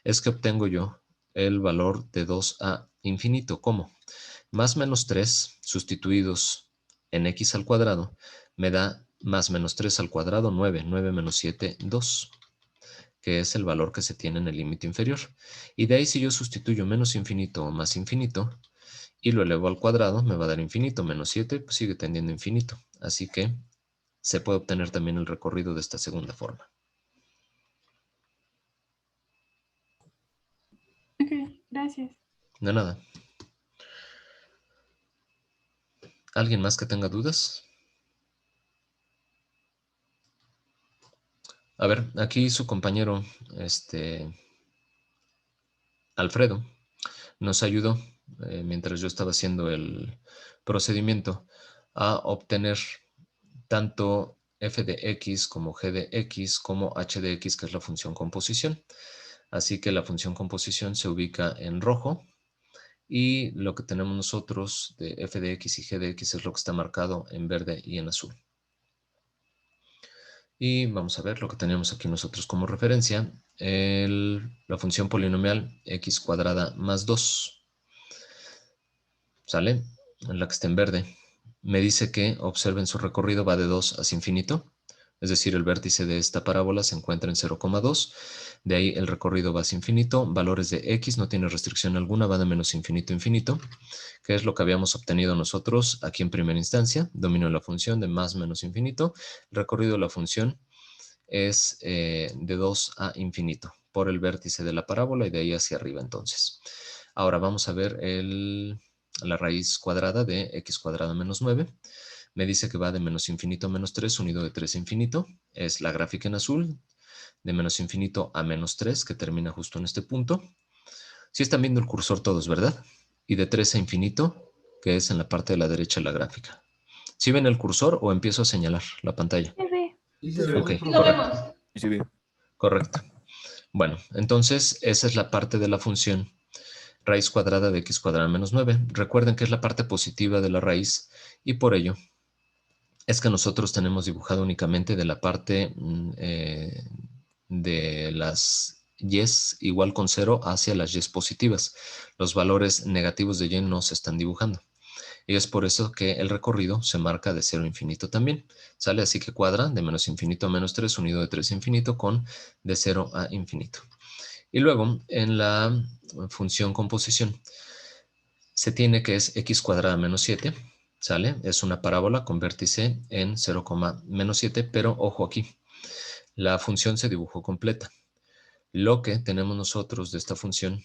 es que obtengo yo el valor de 2 a infinito. ¿Cómo? Más menos 3 sustituidos en x al cuadrado me da más menos 3 al cuadrado, 9. 9 menos 7, 2, que es el valor que se tiene en el límite inferior. Y de ahí si yo sustituyo menos infinito o más infinito y lo elevo al cuadrado, me va a dar infinito. Menos 7 pues sigue tendiendo a infinito. Así que se puede obtener también el recorrido de esta segunda forma. Ok, gracias. De nada. ¿Alguien más que tenga dudas? A ver, aquí su compañero, Alfredo, nos ayudó, mientras yo estaba haciendo el procedimiento, a obtener tanto f de x como g de x como h de x, que es la función composición. Así que la función composición se ubica en rojo y lo que tenemos nosotros de f de x y g de x es lo que está marcado en verde y en azul. Y vamos a ver lo que teníamos aquí nosotros como referencia. La función polinomial x cuadrada más 2. ¿Sale? En la que está en verde. Me dice que, observen su recorrido, va de 2 hacia infinito. Es decir, el vértice de esta parábola se encuentra en 0,2. De ahí el recorrido va hacia infinito. Valores de x, no tiene restricción alguna, va de menos infinito a infinito, que es lo que habíamos obtenido nosotros aquí en primera instancia. Dominio de la función de más menos infinito. El recorrido de la función es de 2 a infinito por el vértice de la parábola y de ahí hacia arriba entonces. Ahora vamos a ver la raíz cuadrada de x cuadrada menos 9. Me dice que va de menos infinito a menos 3 unido de 3 a infinito. Es la gráfica en azul, de menos infinito a menos 3, que termina justo en este punto. Sí están viendo el cursor todos, ¿verdad? Y de 3 a infinito, que es en la parte de la derecha de la gráfica. ¿Sí ven el cursor o empiezo a señalar la pantalla? Se ve. Ok, Sí lo correcto. vemos. Sí, bien. Correcto. Bueno, entonces esa es la parte de la función raíz cuadrada de x cuadrada menos 9. Recuerden que es la parte positiva de la raíz y por ello es que nosotros tenemos dibujado únicamente de la parte de las y's igual con 0 hacia las y's positivas. Los valores negativos de y no se están dibujando. Y es por eso que el recorrido se marca de 0 a infinito también. ¿Sale? Así que cuadra de menos infinito a menos 3 unido de 3 a infinito con de 0 a infinito. Y luego en la función composición se tiene que es x cuadrada menos 7. ¿Sale? Es una parábola con vértice en 0, menos 7, pero ojo aquí. La función se dibujó completa. Lo que tenemos nosotros de esta función,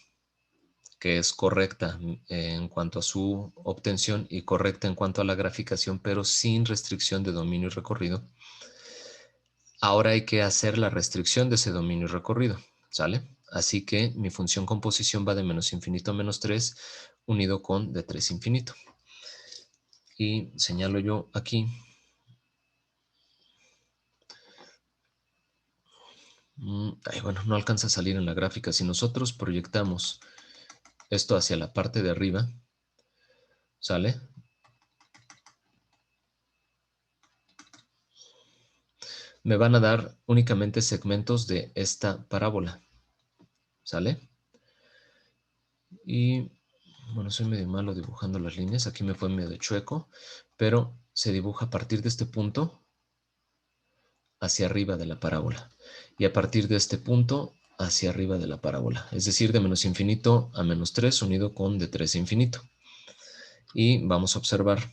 que es correcta en cuanto a su obtención y correcta en cuanto a la graficación, pero sin restricción de dominio y recorrido. Ahora hay que hacer la restricción de ese dominio y recorrido, ¿sale? Así que mi función composición va de menos infinito a menos 3 unido con de 3 infinito. Y señalo yo aquí. Bueno, no alcanza a salir en la gráfica. Si nosotros proyectamos esto hacia la parte de arriba, ¿sale? Me van a dar únicamente segmentos de esta parábola, ¿sale? Y bueno, soy medio malo dibujando las líneas, aquí me fue medio chueco, pero se dibuja a partir de este punto hacia arriba de la parábola y a partir de este punto hacia arriba de la parábola, es decir, de menos infinito a menos 3 unido con de 3 a infinito. Y vamos a observar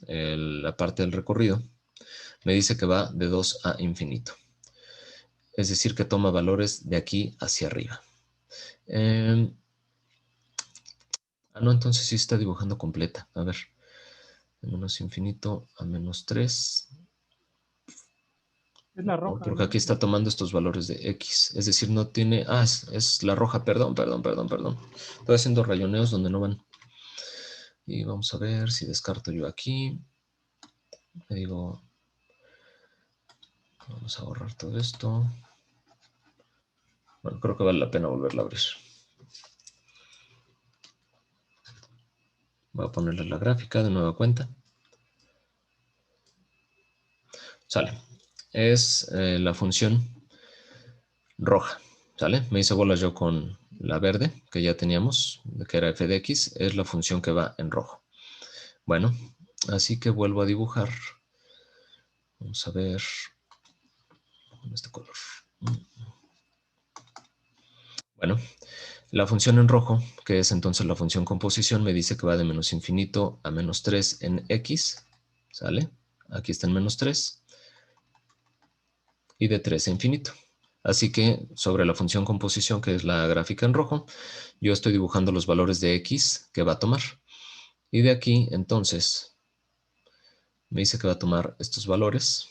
la parte del recorrido. Me dice que va de 2 a infinito. Es decir, que toma valores de aquí hacia arriba. No, entonces sí está dibujando completa. A ver, de menos infinito a menos 3. Es la roja, Porque ¿no? aquí está tomando estos valores de x. Es decir, no tiene... Ah, es la roja. Perdón. Estoy haciendo rayoneos donde no van. Y vamos a ver si descarto yo aquí. Le digo... Vamos a borrar todo esto. Bueno, creo que vale la pena volverla a abrir. Voy a ponerle la gráfica de nueva cuenta. Sale. Es la función roja. ¿Sale? Me hice bolas yo con la verde, que ya teníamos, que era f de x. Es la función que va en rojo. Bueno, así que vuelvo a dibujar. Vamos a ver este color. Bueno, la función en rojo, que es entonces la función composición, me dice que va de menos infinito a menos 3 en x. ¿Sale? Aquí está en menos 3. Y de 3 a infinito. Así que sobre la función composición, que es la gráfica en rojo, yo estoy dibujando los valores de x que va a tomar. Y de aquí, entonces, me dice que va a tomar estos valores.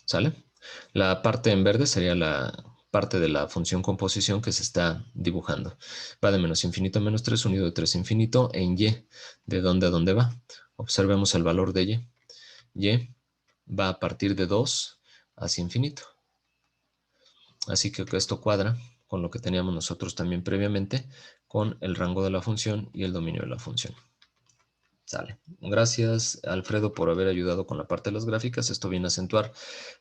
¿Sale? La parte en verde sería la parte de la función composición que se está dibujando. Va de menos infinito a menos 3 unido de 3 a infinito en y. ¿De dónde a dónde va? Observemos el valor de y. Y va a partir de 2 hacia infinito. Así que esto cuadra con lo que teníamos nosotros también previamente, con el rango de la función y el dominio de la función. Sale. Gracias, Alfredo, por haber ayudado con la parte de las gráficas. Esto viene a acentuar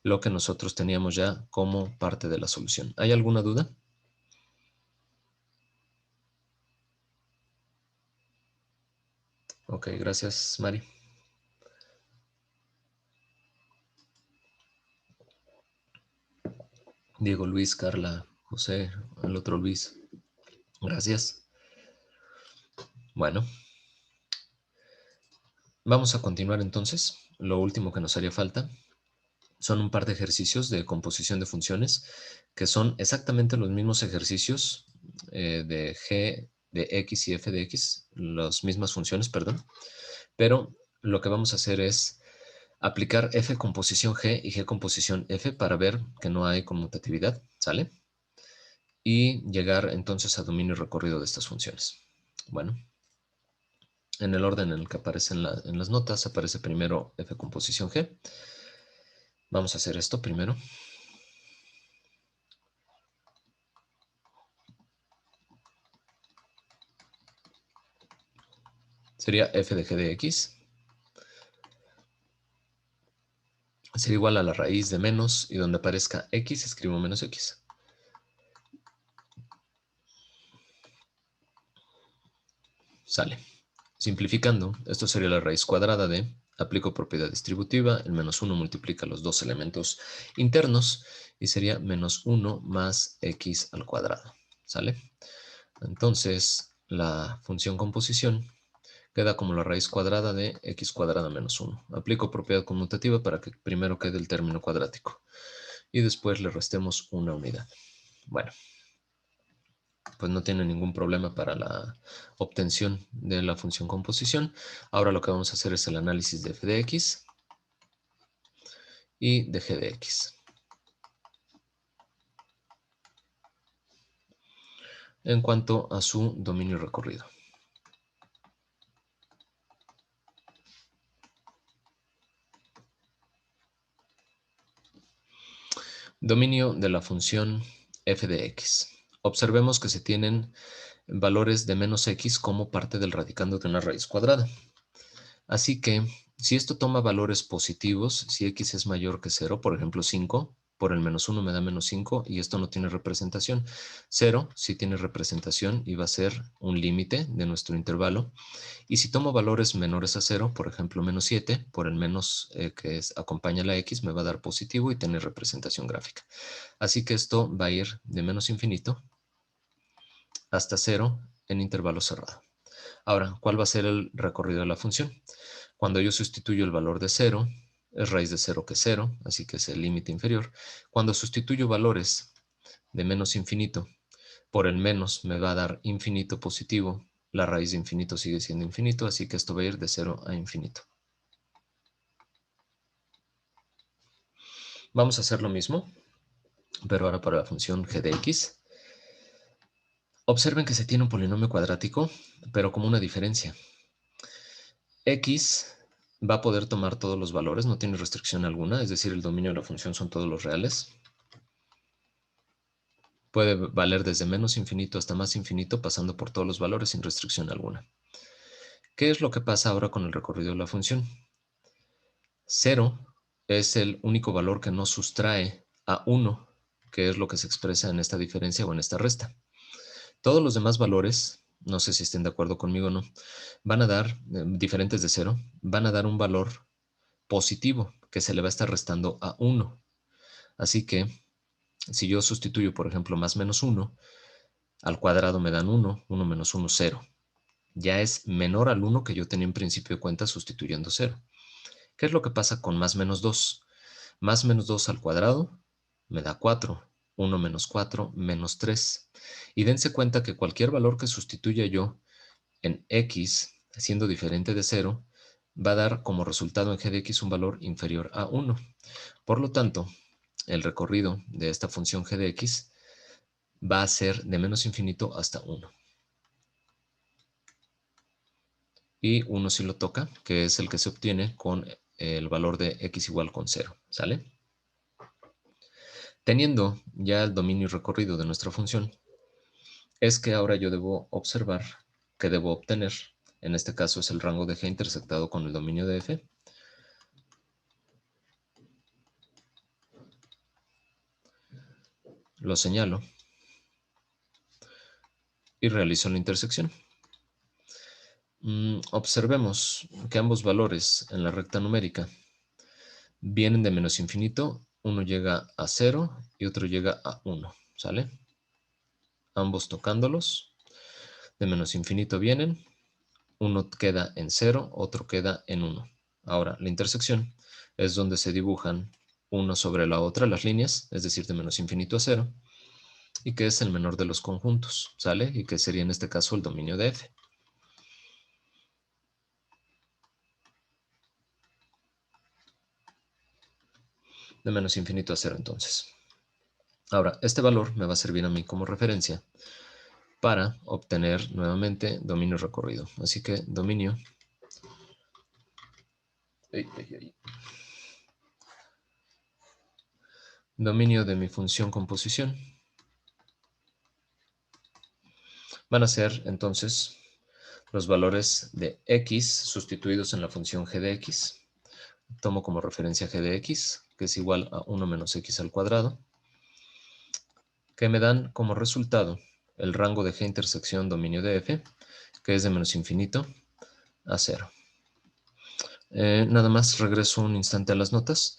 lo que nosotros teníamos ya como parte de la solución. ¿Hay alguna duda? Ok, gracias, Mari. Diego, Luis, Carla, José, el otro Luis. Gracias. Bueno. Vamos a continuar entonces. Lo último que nos haría falta son un par de ejercicios de composición de funciones que son exactamente los mismos ejercicios de g de x y f de x, las mismas funciones, perdón, pero lo que vamos a hacer es aplicar f composición g y g composición f para ver que no hay conmutatividad, ¿sale? Y llegar entonces a dominio y recorrido de estas funciones. Bueno. En el orden en el que aparece en las notas, aparece primero f composición g. Vamos a hacer esto primero. Sería f de g de x. Sería igual a la raíz de menos, y donde aparezca x, escribo menos x. Sale. Simplificando, esto sería la raíz cuadrada de, aplico propiedad distributiva, el menos 1 multiplica los dos elementos internos, y sería menos 1 más x al cuadrado. ¿Sale? Entonces, la función composición queda como la raíz cuadrada de x cuadrada menos 1. Aplico propiedad conmutativa para que primero quede el término cuadrático y después le restemos una unidad. Bueno, pues no tiene ningún problema para la obtención de la función composición. Ahora lo que vamos a hacer es el análisis de f de x y de g de x. En cuanto a su dominio y recorrido. Dominio de la función f de x. Observemos que se tienen valores de menos x como parte del radicando de una raíz cuadrada. Así que, si esto toma valores positivos, si x es mayor que 0, por ejemplo 5, por el menos 1 me da menos 5 y esto no tiene representación. 0 sí tiene representación y va a ser un límite de nuestro intervalo. Y si tomo valores menores a 0, por ejemplo menos 7, por el menos acompaña la x, me va a dar positivo y tiene representación gráfica. Así que esto va a ir de menos infinito hasta 0 en intervalo cerrado. Ahora, ¿cuál va a ser el recorrido de la función? Cuando yo sustituyo el valor de 0, es raíz de 0 que es 0, así que es el límite inferior. Cuando sustituyo valores de menos infinito por el menos, me va a dar infinito positivo. La raíz de infinito sigue siendo infinito, así que esto va a ir de 0 a infinito. Vamos a hacer lo mismo, pero ahora para la función g de x. Observen que se tiene un polinomio cuadrático, pero como una diferencia. X va a poder tomar todos los valores, no tiene restricción alguna, es decir, el dominio de la función son todos los reales. Puede valer desde menos infinito hasta más infinito, pasando por todos los valores sin restricción alguna. ¿Qué es lo que pasa ahora con el recorrido de la función? 0 es el único valor que no sustrae a 1, que es lo que se expresa en esta diferencia o en esta resta. Todos los demás valores, no sé si estén de acuerdo conmigo o no, van a dar, diferentes de 0, van a dar un valor positivo que se le va a estar restando a 1. Así que, si yo sustituyo, por ejemplo, más menos 1, al cuadrado me dan 1, 1 menos 1, 0. Ya es menor al 1 que yo tenía en principio de cuenta sustituyendo 0. ¿Qué es lo que pasa con más menos 2? Más menos 2 al cuadrado me da 4. 1 menos 4, menos 3. Y dense cuenta que cualquier valor que sustituya yo en x, siendo diferente de 0, va a dar como resultado en g de x un valor inferior a 1. Por lo tanto, el recorrido de esta función g de x va a ser de menos infinito hasta 1. Y 1 sí lo toca, que es el que se obtiene con el valor de x igual con 0. ¿Sale? Teniendo ya el dominio y recorrido de nuestra función, es que ahora yo debo observar que debo obtener En este caso es el rango de G intersectado con el dominio de F. Lo señalo y realizo la intersección. Observemos que ambos valores en la recta numérica vienen de menos infinito. Uno llega a 0 y otro llega a 1. ¿Sale? Ambos tocándolos. De menos infinito vienen. Uno queda en 0, otro queda en 1. Ahora, la intersección es donde se dibujan uno sobre la otra las líneas, es decir, de menos infinito a 0, y que es el menor de los conjuntos, ¿sale? Y que sería en este caso el dominio de F. De menos infinito a 0, entonces. Ahora, este valor me va a servir a mí como referencia para obtener nuevamente dominio recorrido. Así que dominio dominio de mi función composición van a ser entonces los valores de x sustituidos en la función g de x. Tomo como referencia g de x, que es igual a 1 menos x al cuadrado, que me dan como resultado el rango de g intersección dominio de f, que es de menos infinito a 0. Nada más regreso un instante a las notas.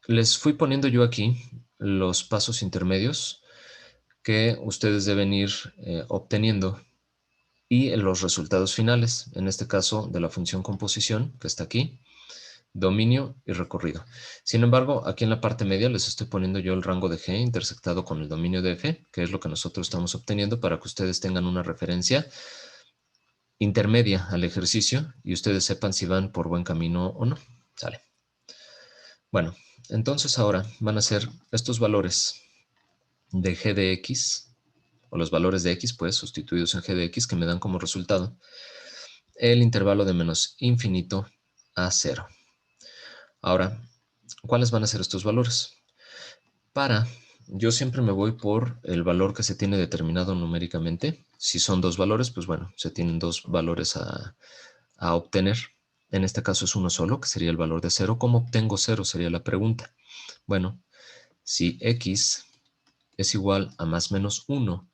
Les fui poniendo yo aquí los pasos intermedios que ustedes deben ir obteniendo y los resultados finales, en este caso de la función composición, que está aquí, dominio y recorrido. Sin embargo, aquí en la parte media les estoy poniendo yo el rango de G intersectado con el dominio de F, que es lo que nosotros estamos obteniendo para que ustedes tengan una referencia intermedia al ejercicio y ustedes sepan si van por buen camino o no. ¿Sale? Bueno, entonces ahora van a ser estos valores de G de X, o los valores de X, pues, sustituidos en G de X, que me dan como resultado el intervalo de menos infinito a 0. Ahora, ¿cuáles van a ser estos valores? Yo siempre me voy por el valor que se tiene determinado numéricamente. Si son dos valores, pues bueno, se tienen dos valores a obtener. En este caso es uno solo, que sería el valor de 0. ¿Cómo obtengo 0? Sería la pregunta. Bueno, si x es igual a más menos 1,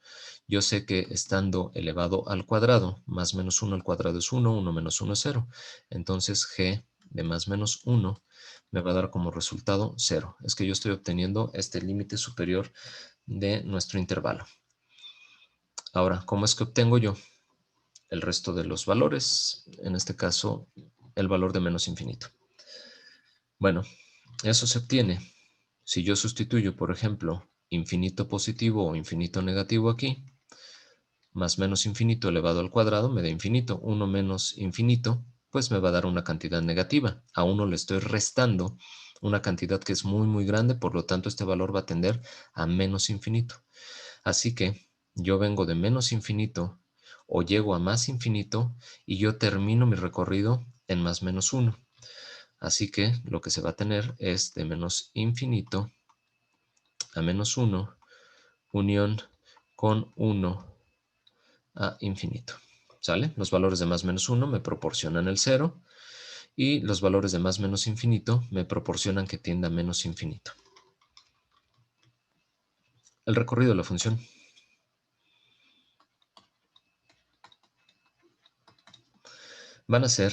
yo sé que estando elevado al cuadrado, más menos 1 al cuadrado es 1, 1 menos 1 es 0. Entonces g de más menos 1 me va a dar como resultado 0. Es que yo estoy obteniendo este límite superior de nuestro intervalo. Ahora, ¿cómo es que obtengo yo el resto de los valores? En este caso, el valor de menos infinito. Bueno, eso se obtiene si yo sustituyo, por ejemplo, infinito positivo o infinito negativo aquí, más menos infinito elevado al cuadrado me da infinito. 1 menos infinito, pues me va a dar una cantidad negativa. A 1 le estoy restando una cantidad que es muy, muy grande, por lo tanto este valor va a tender a menos infinito. Así que yo vengo de menos infinito o llego a más infinito y yo termino mi recorrido en más menos 1. Así que lo que se va a tener es de menos infinito a menos 1, unión con 1 a infinito. ¿Sale? Los valores de más menos 1 me proporcionan el 0 y los valores de más menos infinito me proporcionan que tienda a menos infinito. El recorrido de la función. Van a ser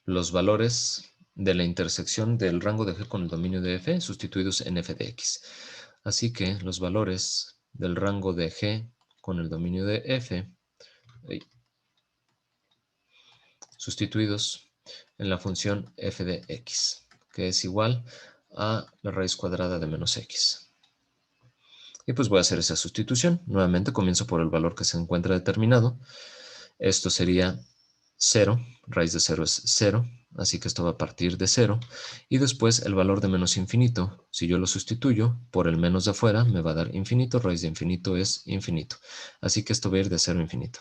los valores de la intersección del rango de G con el dominio de F sustituidos en F de X. Así que los valores del rango de G con el dominio de F sustituidos en la función f de x, que es igual a la raíz cuadrada de menos x. Y pues voy a hacer esa sustitución. Nuevamente comienzo por el valor que se encuentra determinado. Esto sería 0, raíz de 0 es 0, así que esto va a partir de 0. Y después el valor de menos infinito, si yo lo sustituyo por el menos de afuera, me va a dar infinito, raíz de infinito es infinito. Así que esto va a ir de 0 a infinito.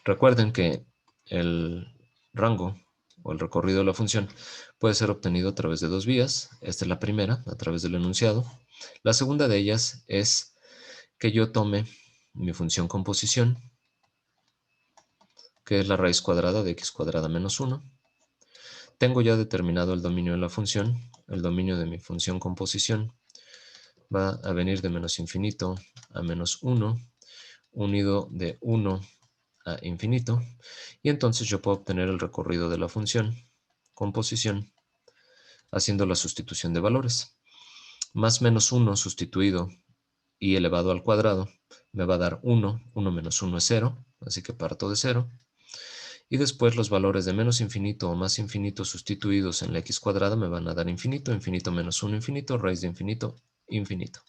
Recuerden que el rango o el recorrido de la función, puede ser obtenido a través de dos vías. Esta es la primera, a través del enunciado. La segunda de ellas es que yo tome mi función composición, que es la raíz cuadrada de x cuadrada menos 1. Tengo ya determinado el dominio de la función. El dominio de mi función composición va a venir de menos infinito a menos 1, unido de 1 a infinito, y entonces yo puedo obtener el recorrido de la función composición haciendo la sustitución de valores. Más menos 1 sustituido y elevado al cuadrado me va a dar 1, 1 menos 1 es 0, así que parto de 0. Y después los valores de menos infinito o más infinito sustituidos en la x cuadrada me van a dar infinito, infinito menos 1, infinito, raíz de infinito, infinito.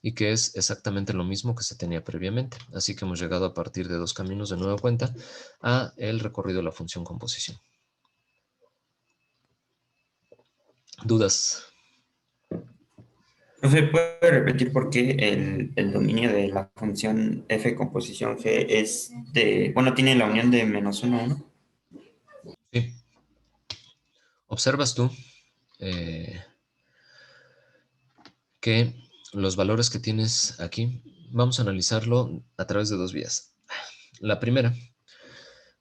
Y que es exactamente lo mismo que se tenía previamente. Así que hemos llegado a partir de dos caminos de nueva cuenta a el recorrido de la función composición. ¿Dudas? Profe, ¿puede repetir por qué el dominio de la función f composición g es de, bueno, tiene la unión de menos 1 a 1? Sí. Observas tú que los valores que tienes aquí, vamos a analizarlo a través de dos vías. La primera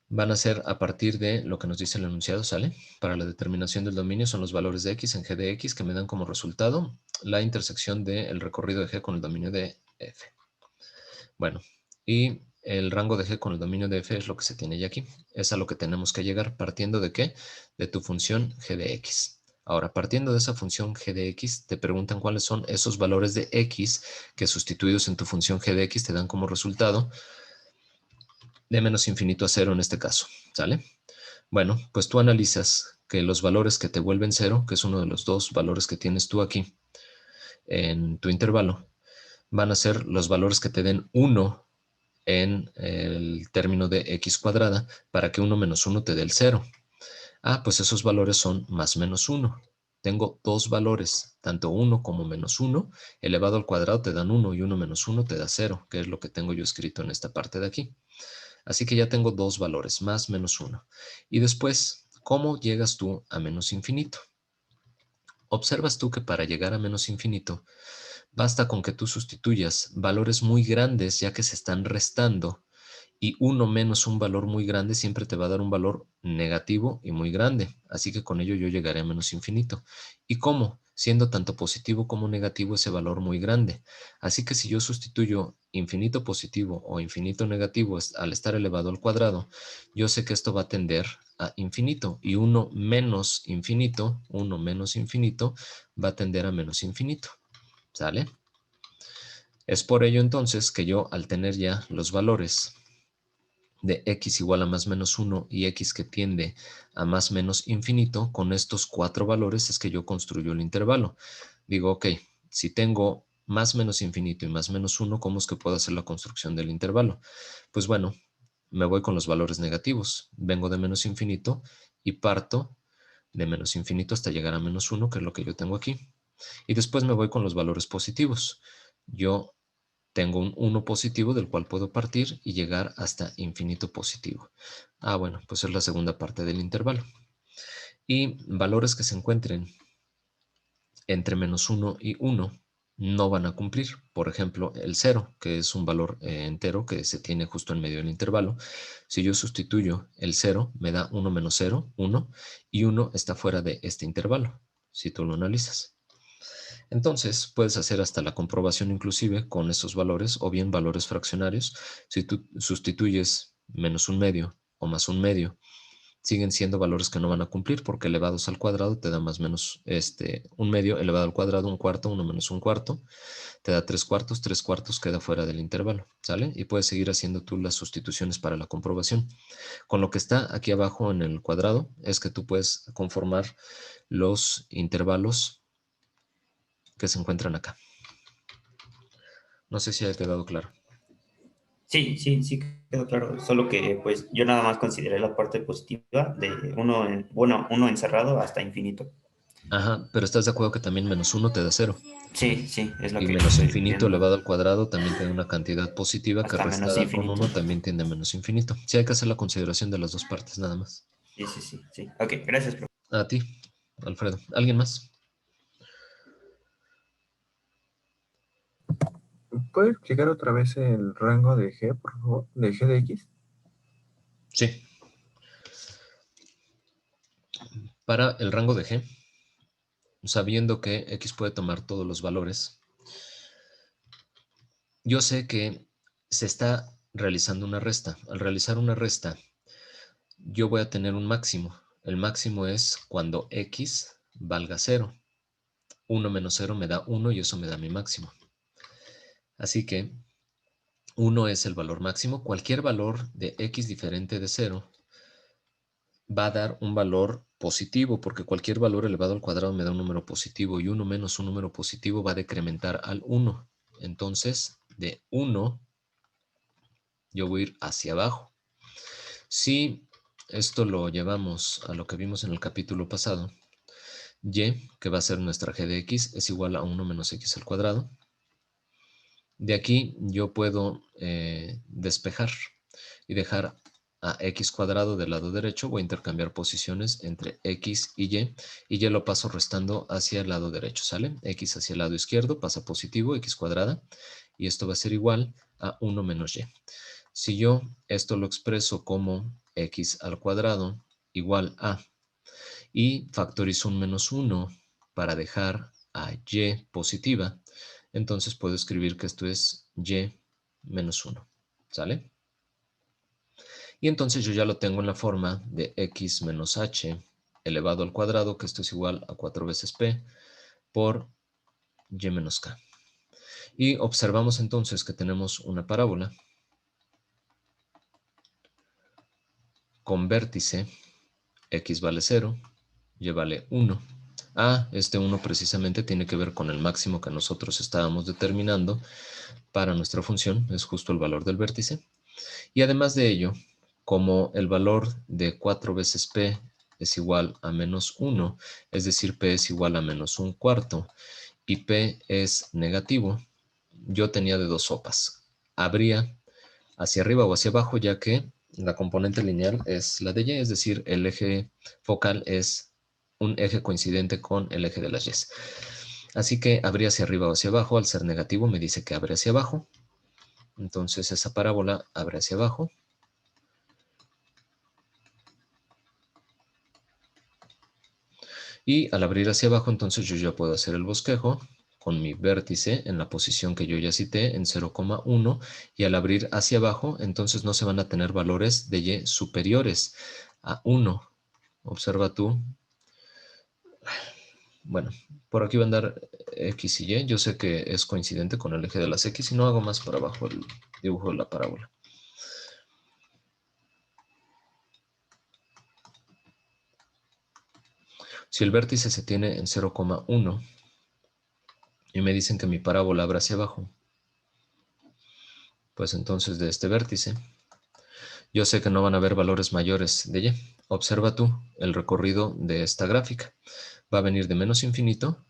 van a ser a partir de lo que nos dice el enunciado, ¿sale? Para la determinación del dominio son los valores de x en g de x que me dan como resultado la intersección del recorrido de g con el dominio de f. Bueno, y el rango de g con el dominio de f es lo que se tiene ya aquí. Es a lo que tenemos que llegar partiendo de ¿qué? De tu función g de x. Ahora, partiendo de esa función g de x, te preguntan cuáles son esos valores de x que sustituidos en tu función g de x te dan como resultado de menos infinito a 0 en este caso, ¿sale? Bueno, pues tú analizas que los valores que te vuelven 0, que es uno de los dos valores que tienes tú aquí en tu intervalo, van a ser los valores que te den 1 en el término de x cuadrada para que 1 menos 1 te dé el 0. Ah, pues esos valores son más menos 1. Tengo dos valores, tanto 1 como menos 1, elevado al cuadrado te dan 1 y 1 menos 1 te da 0, que es lo que tengo yo escrito en esta parte de aquí. Así que ya tengo dos valores, más menos 1. Y después, ¿cómo llegas tú a menos infinito? Observas tú que para llegar a menos infinito, basta con que tú sustituyas valores muy grandes ya que se están restando, y 1 menos un valor muy grande siempre te va a dar un valor negativo y muy grande. Así que con ello yo llegaré a menos infinito. ¿Y cómo? Siendo tanto positivo como negativo ese valor muy grande. Así que si yo sustituyo infinito positivo o infinito negativo al estar elevado al cuadrado, yo sé que esto va a tender a infinito. Y 1 menos infinito va a tender a menos infinito. ¿Sale? Es por ello entonces que yo, al tener ya los valores de x igual a más menos 1 y x que tiende a más menos infinito, con estos cuatro valores es que yo construyo el intervalo. Digo, ok, si tengo más menos infinito y más menos 1, ¿cómo es que puedo hacer la construcción del intervalo? Pues bueno, me voy con los valores negativos. Vengo de menos infinito y parto de menos infinito hasta llegar a menos 1, que es lo que yo tengo aquí. Y después me voy con los valores positivos. Yo tengo un 1 positivo del cual puedo partir y llegar hasta infinito positivo. Ah, bueno, pues es la segunda parte del intervalo. Y valores que se encuentren entre menos 1 y 1 no van a cumplir. Por ejemplo, el 0, que es un valor entero que se tiene justo en medio del intervalo. Si yo sustituyo el 0, me da 1 menos 0, 1, y 1 está fuera de este intervalo, si tú lo analizas. Entonces, puedes hacer hasta la comprobación inclusive con estos valores o bien valores fraccionarios. Si tú sustituyes menos un medio o más un medio, siguen siendo valores que no van a cumplir porque elevados al cuadrado te da más menos un medio, elevado al cuadrado un cuarto, 1 menos un cuarto, te da 3 cuartos queda fuera del intervalo, ¿sale? Y puedes seguir haciendo tú las sustituciones para la comprobación. Con lo que está aquí abajo en el cuadrado es que tú puedes conformar los intervalos que se encuentran acá. No sé si ha quedado claro. Sí, quedó claro. Solo que pues yo nada más consideré la parte positiva de uno encerrado hasta infinito. Ajá, pero ¿estás de acuerdo que también menos 1 te da 0? Sí, es lo Y que menos estoy infinito viendo. elevado al cuadrado también tiene una cantidad positiva que Hasta menos restada con infinito. 1 también tiende a menos infinito. Sí, hay que hacer la consideración de las dos partes nada más. Sí. Ok, gracias, profe. A ti, Alfredo. ¿Alguien más? ¿Puede explicar otra vez el rango de G, por favor? ¿De G de X? Sí. Para el rango de G, sabiendo que X puede tomar todos los valores, yo sé que se está realizando una resta. Al realizar una resta, yo voy a tener un máximo. El máximo es cuando X valga 0. 1 menos 0 me da 1 y eso me da mi máximo. Así que 1 es el valor máximo. Cualquier valor de X diferente de 0 va a dar un valor positivo, porque cualquier valor elevado al cuadrado me da un número positivo y 1 menos un número positivo va a decrementar al 1. Entonces, de 1, yo voy a ir hacia abajo. Si esto lo llevamos a lo que vimos en el capítulo pasado, y, que va a ser nuestra g de x, es igual a 1 menos x al cuadrado. De aquí yo puedo despejar y dejar a x cuadrado del lado derecho. Voy a intercambiar posiciones entre x y ya lo paso restando hacia el lado derecho, ¿sale? X hacia el lado izquierdo pasa positivo, x cuadrada, y esto va a ser igual a 1 menos y. Si yo esto lo expreso como x al cuadrado igual a, y factorizo un menos 1 para dejar a y positiva, entonces puedo escribir que esto es y menos 1, ¿sale? Y entonces yo ya lo tengo en la forma de x menos h elevado al cuadrado, que esto es igual a 4 veces p por y menos k. Y observamos entonces que tenemos una parábola con vértice x vale 0, y vale 1. Este 1 precisamente tiene que ver con el máximo que nosotros estábamos determinando para nuestra función, es justo el valor del vértice. Y además de ello, como el valor de 4 veces p es igual a menos 1, es decir, p es igual a menos un cuarto, y p es negativo, yo tenía de dos sopas. Habría hacia arriba o hacia abajo, ya que la componente lineal es la de y, es decir, el eje focal es un eje coincidente con el eje de las y. Así que habría hacia arriba o hacia abajo. Al ser negativo me dice que abre hacia abajo. Entonces esa parábola abre hacia abajo. Y al abrir hacia abajo, entonces yo ya puedo hacer el bosquejo con mi vértice en la posición que yo ya cité en 0,1, y al abrir hacia abajo, entonces no se van a tener valores de y superiores a 1. Observa tú. Bueno, por aquí va a andar x y y. Yo sé que es coincidente con el eje de las x y no hago más para abajo el dibujo de la parábola. Si el vértice se tiene en 0,1 y me dicen que mi parábola abre hacia abajo, pues entonces de este vértice yo sé que no van a haber valores mayores de y. Observa tú el recorrido de esta gráfica. Va a venir de menos infinito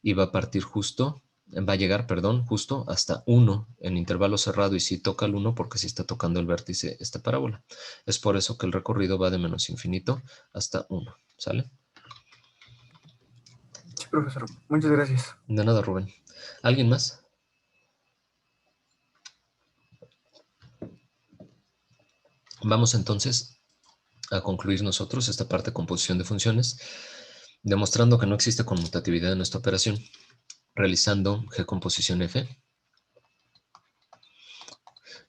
y va a llegar, justo hasta 1 en intervalo cerrado, y sí toca el 1 porque sí está tocando el vértice esta parábola. Es por eso que el recorrido va de menos infinito hasta 1, ¿sale? Sí, profesor. Muchas gracias. De nada, Rubén. ¿Alguien más? Vamos entonces a concluir nosotros esta parte de composición de funciones, demostrando que no existe conmutatividad en esta operación, realizando G composición F,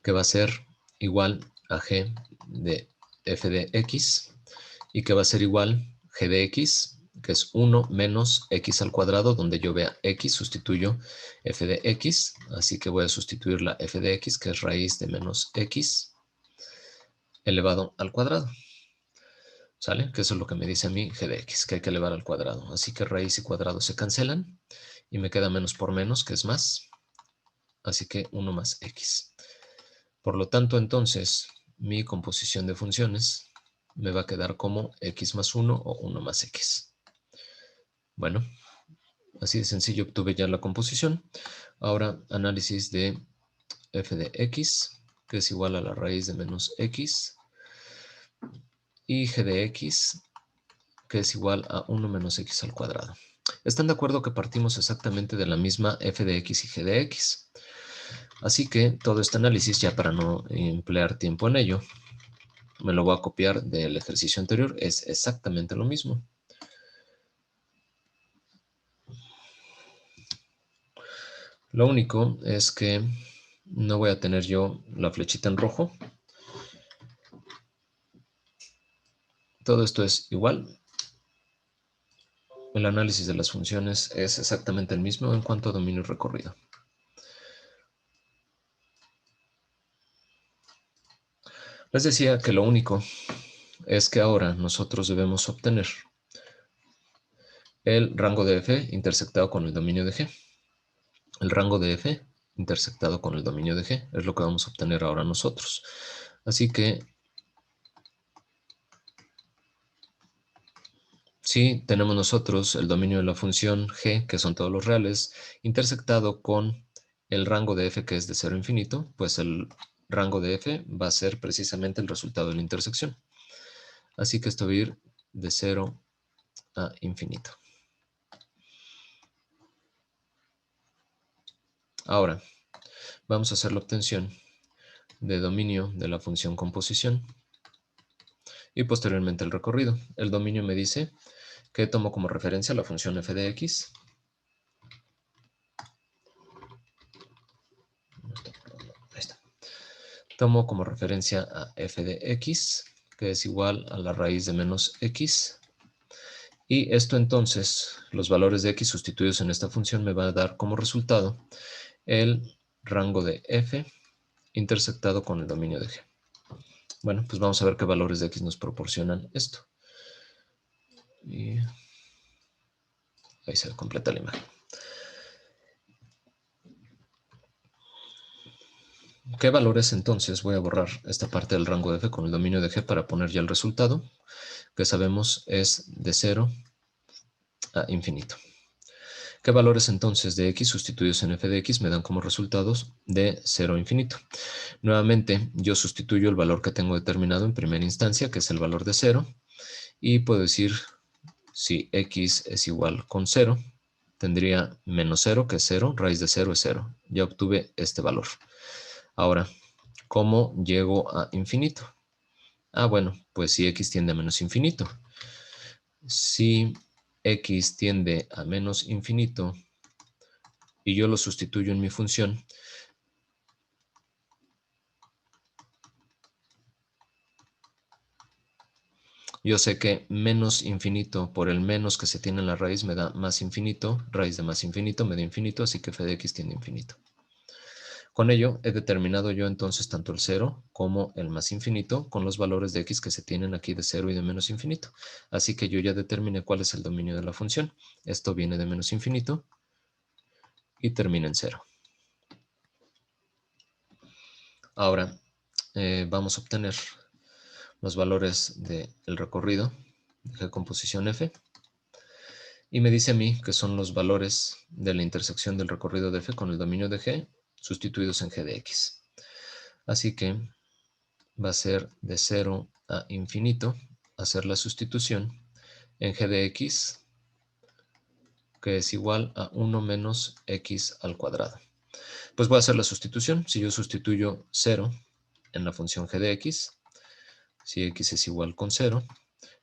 que va a ser igual a G de F de X, y que va a ser igual G de X, que es 1 menos X al cuadrado, donde yo vea X, sustituyo F de X, así que voy a sustituir la F de X, que es raíz de menos X, elevado al cuadrado. ¿Sale? Que eso es lo que me dice a mí G de X, que hay que elevar al cuadrado. Así que raíz y cuadrado se cancelan y me queda menos por menos, que es más. Así que 1 más X. Por lo tanto, entonces, mi composición de funciones me va a quedar como X más 1 o 1 más X. Bueno, así de sencillo obtuve ya la composición. Ahora, análisis de F de X, que es igual a la raíz de menos X, y g de x, que es igual a 1 menos x al cuadrado. ¿Están de acuerdo que partimos exactamente de la misma f de x y g de x? Así que todo este análisis, ya para no emplear tiempo en ello, me lo voy a copiar del ejercicio anterior, es exactamente lo mismo. Lo único es que no voy a tener yo la flechita en rojo. Todo esto es igual. El análisis de las funciones es exactamente el mismo en cuanto a dominio y recorrido. Les decía que lo único es que ahora nosotros debemos obtener el rango de f intersectado con el dominio de g. El rango de f intersectado con el dominio de g es lo que vamos a obtener ahora nosotros. Así que si tenemos nosotros el dominio de la función g, que son todos los reales, intersectado con el rango de f, que es de 0 a infinito, pues el rango de f va a ser precisamente el resultado de la intersección. Así que esto va a ir de 0 a infinito. Ahora, vamos a hacer la obtención de dominio de la función composición y posteriormente el recorrido. El dominio me dice que tomo como referencia la función f de x. Ahí está. Tomo como referencia a f de x, que es igual a la raíz de menos x. Y esto entonces, los valores de x sustituidos en esta función me va a dar como resultado el rango de f intersectado con el dominio de g. Bueno, pues vamos a ver qué valores de x nos proporcionan esto. Y ahí se completa la imagen. ¿Qué valores entonces? Voy a borrar esta parte del rango de f con el dominio de g para poner ya el resultado, que sabemos es de 0 a infinito. ¿Qué valores entonces de x sustituidos en f de x me dan como resultados de 0 a infinito? Nuevamente, yo sustituyo el valor que tengo determinado en primera instancia, que es el valor de 0, y puedo decir si x es igual con 0, tendría menos 0, que es 0, raíz de 0 es 0. Ya obtuve este valor. Ahora, ¿cómo llego a infinito? Ah, bueno, pues si x tiende a menos infinito. Si x tiende a menos infinito y yo lo sustituyo en mi función, yo sé que menos infinito por el menos que se tiene en la raíz me da más infinito, raíz de más infinito me da infinito, así que f de x tiende a infinito. Con ello he determinado yo entonces tanto el 0 como el más infinito con los valores de x que se tienen aquí de 0 y de menos infinito. Así que yo ya determiné cuál es el dominio de la función. Esto viene de menos infinito y termina en 0. Ahora vamos a obtener los valores del recorrido de g composición f. Y me dice a mí que son los valores de la intersección del recorrido de f con el dominio de g sustituidos en g de x. Así que va a ser de 0 a infinito hacer la sustitución en g de x, que es igual a 1 menos x al cuadrado. Pues voy a hacer la sustitución. Si yo sustituyo 0 en la función g de x, si x es igual con 0,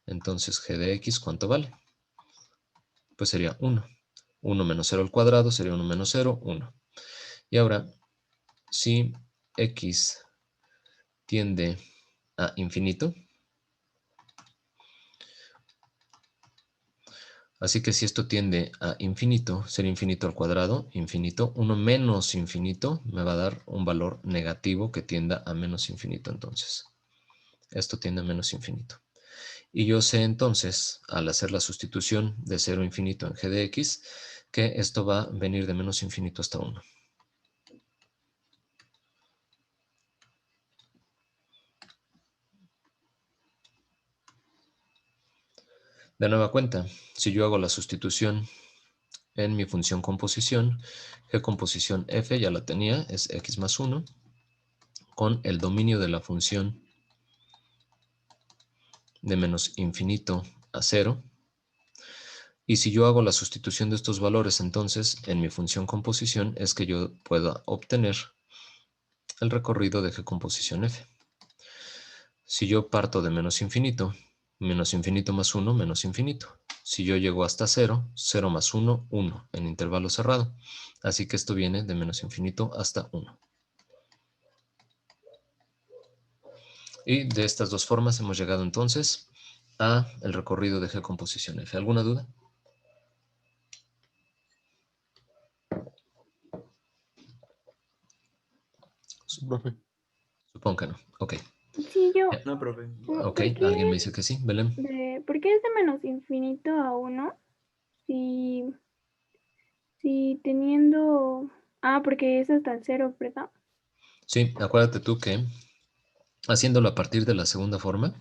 entonces g de x, ¿cuánto vale? Pues sería 1. 1 menos 0 al cuadrado sería 1 menos 0, 1. Y ahora, si x tiende a infinito, así que si esto tiende a infinito, sería infinito al cuadrado, infinito. 1 menos infinito me va a dar un valor negativo que tienda a menos infinito entonces. Esto tiende a menos infinito. Y yo sé entonces, al hacer la sustitución de 0 a infinito en g de x, que esto va a venir de menos infinito hasta 1. De nueva cuenta, si yo hago la sustitución en mi función composición, g composición f ya la tenía, es x más 1, con el dominio de la función de menos infinito a 0. Y si yo hago la sustitución de estos valores, entonces, en mi función composición, es que yo pueda obtener el recorrido de G composición F. Si yo parto de menos infinito más 1, menos infinito. Si yo llego hasta 0, 0 más 1, 1, en intervalo cerrado. Así que esto viene de menos infinito hasta 1. Y de estas dos formas hemos llegado entonces a el recorrido de G composición F. ¿Alguna duda? Profe. Supongo que no. Ok. Sí, yo. No, profe. Ok, alguien me dice que sí. Belén. ¿Por qué es de menos infinito a 1? Si, si teniendo... Ah, porque es hasta el 0, ¿verdad? Sí, acuérdate tú que haciéndolo a partir de la segunda forma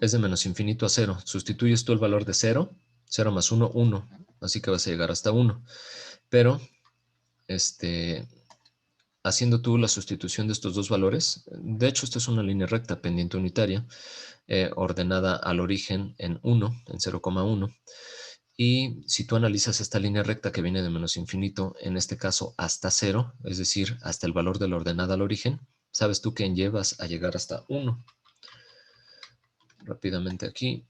es de menos infinito a 0. Sustituyes tú el valor de 0, 0 más 1, 1. Así que vas a llegar hasta 1. Pero, haciendo tú la sustitución de estos dos valores, de hecho esto es una línea recta pendiente unitaria, ordenada al origen en 1, en 0,1. Y si tú analizas esta línea recta que viene de menos infinito, en este caso hasta 0, es decir, hasta el valor de la ordenada al origen, sabes tú que en y vas a llegar hasta 1. Rápidamente aquí,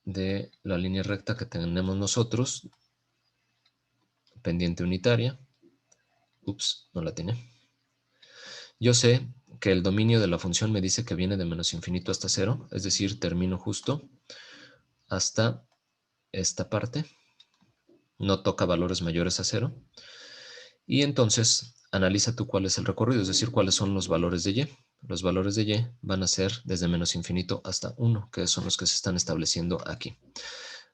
de la línea recta que tenemos nosotros, pendiente unitaria. Ups, no la tiene. Yo sé que el dominio de la función me dice que viene de menos infinito hasta 0, es decir, termino justo hasta esta parte. No toca valores mayores a 0. Y entonces analiza tú cuál es el recorrido, es decir, cuáles son los valores de y. Los valores de y van a ser desde menos infinito hasta 1, que son los que se están estableciendo aquí.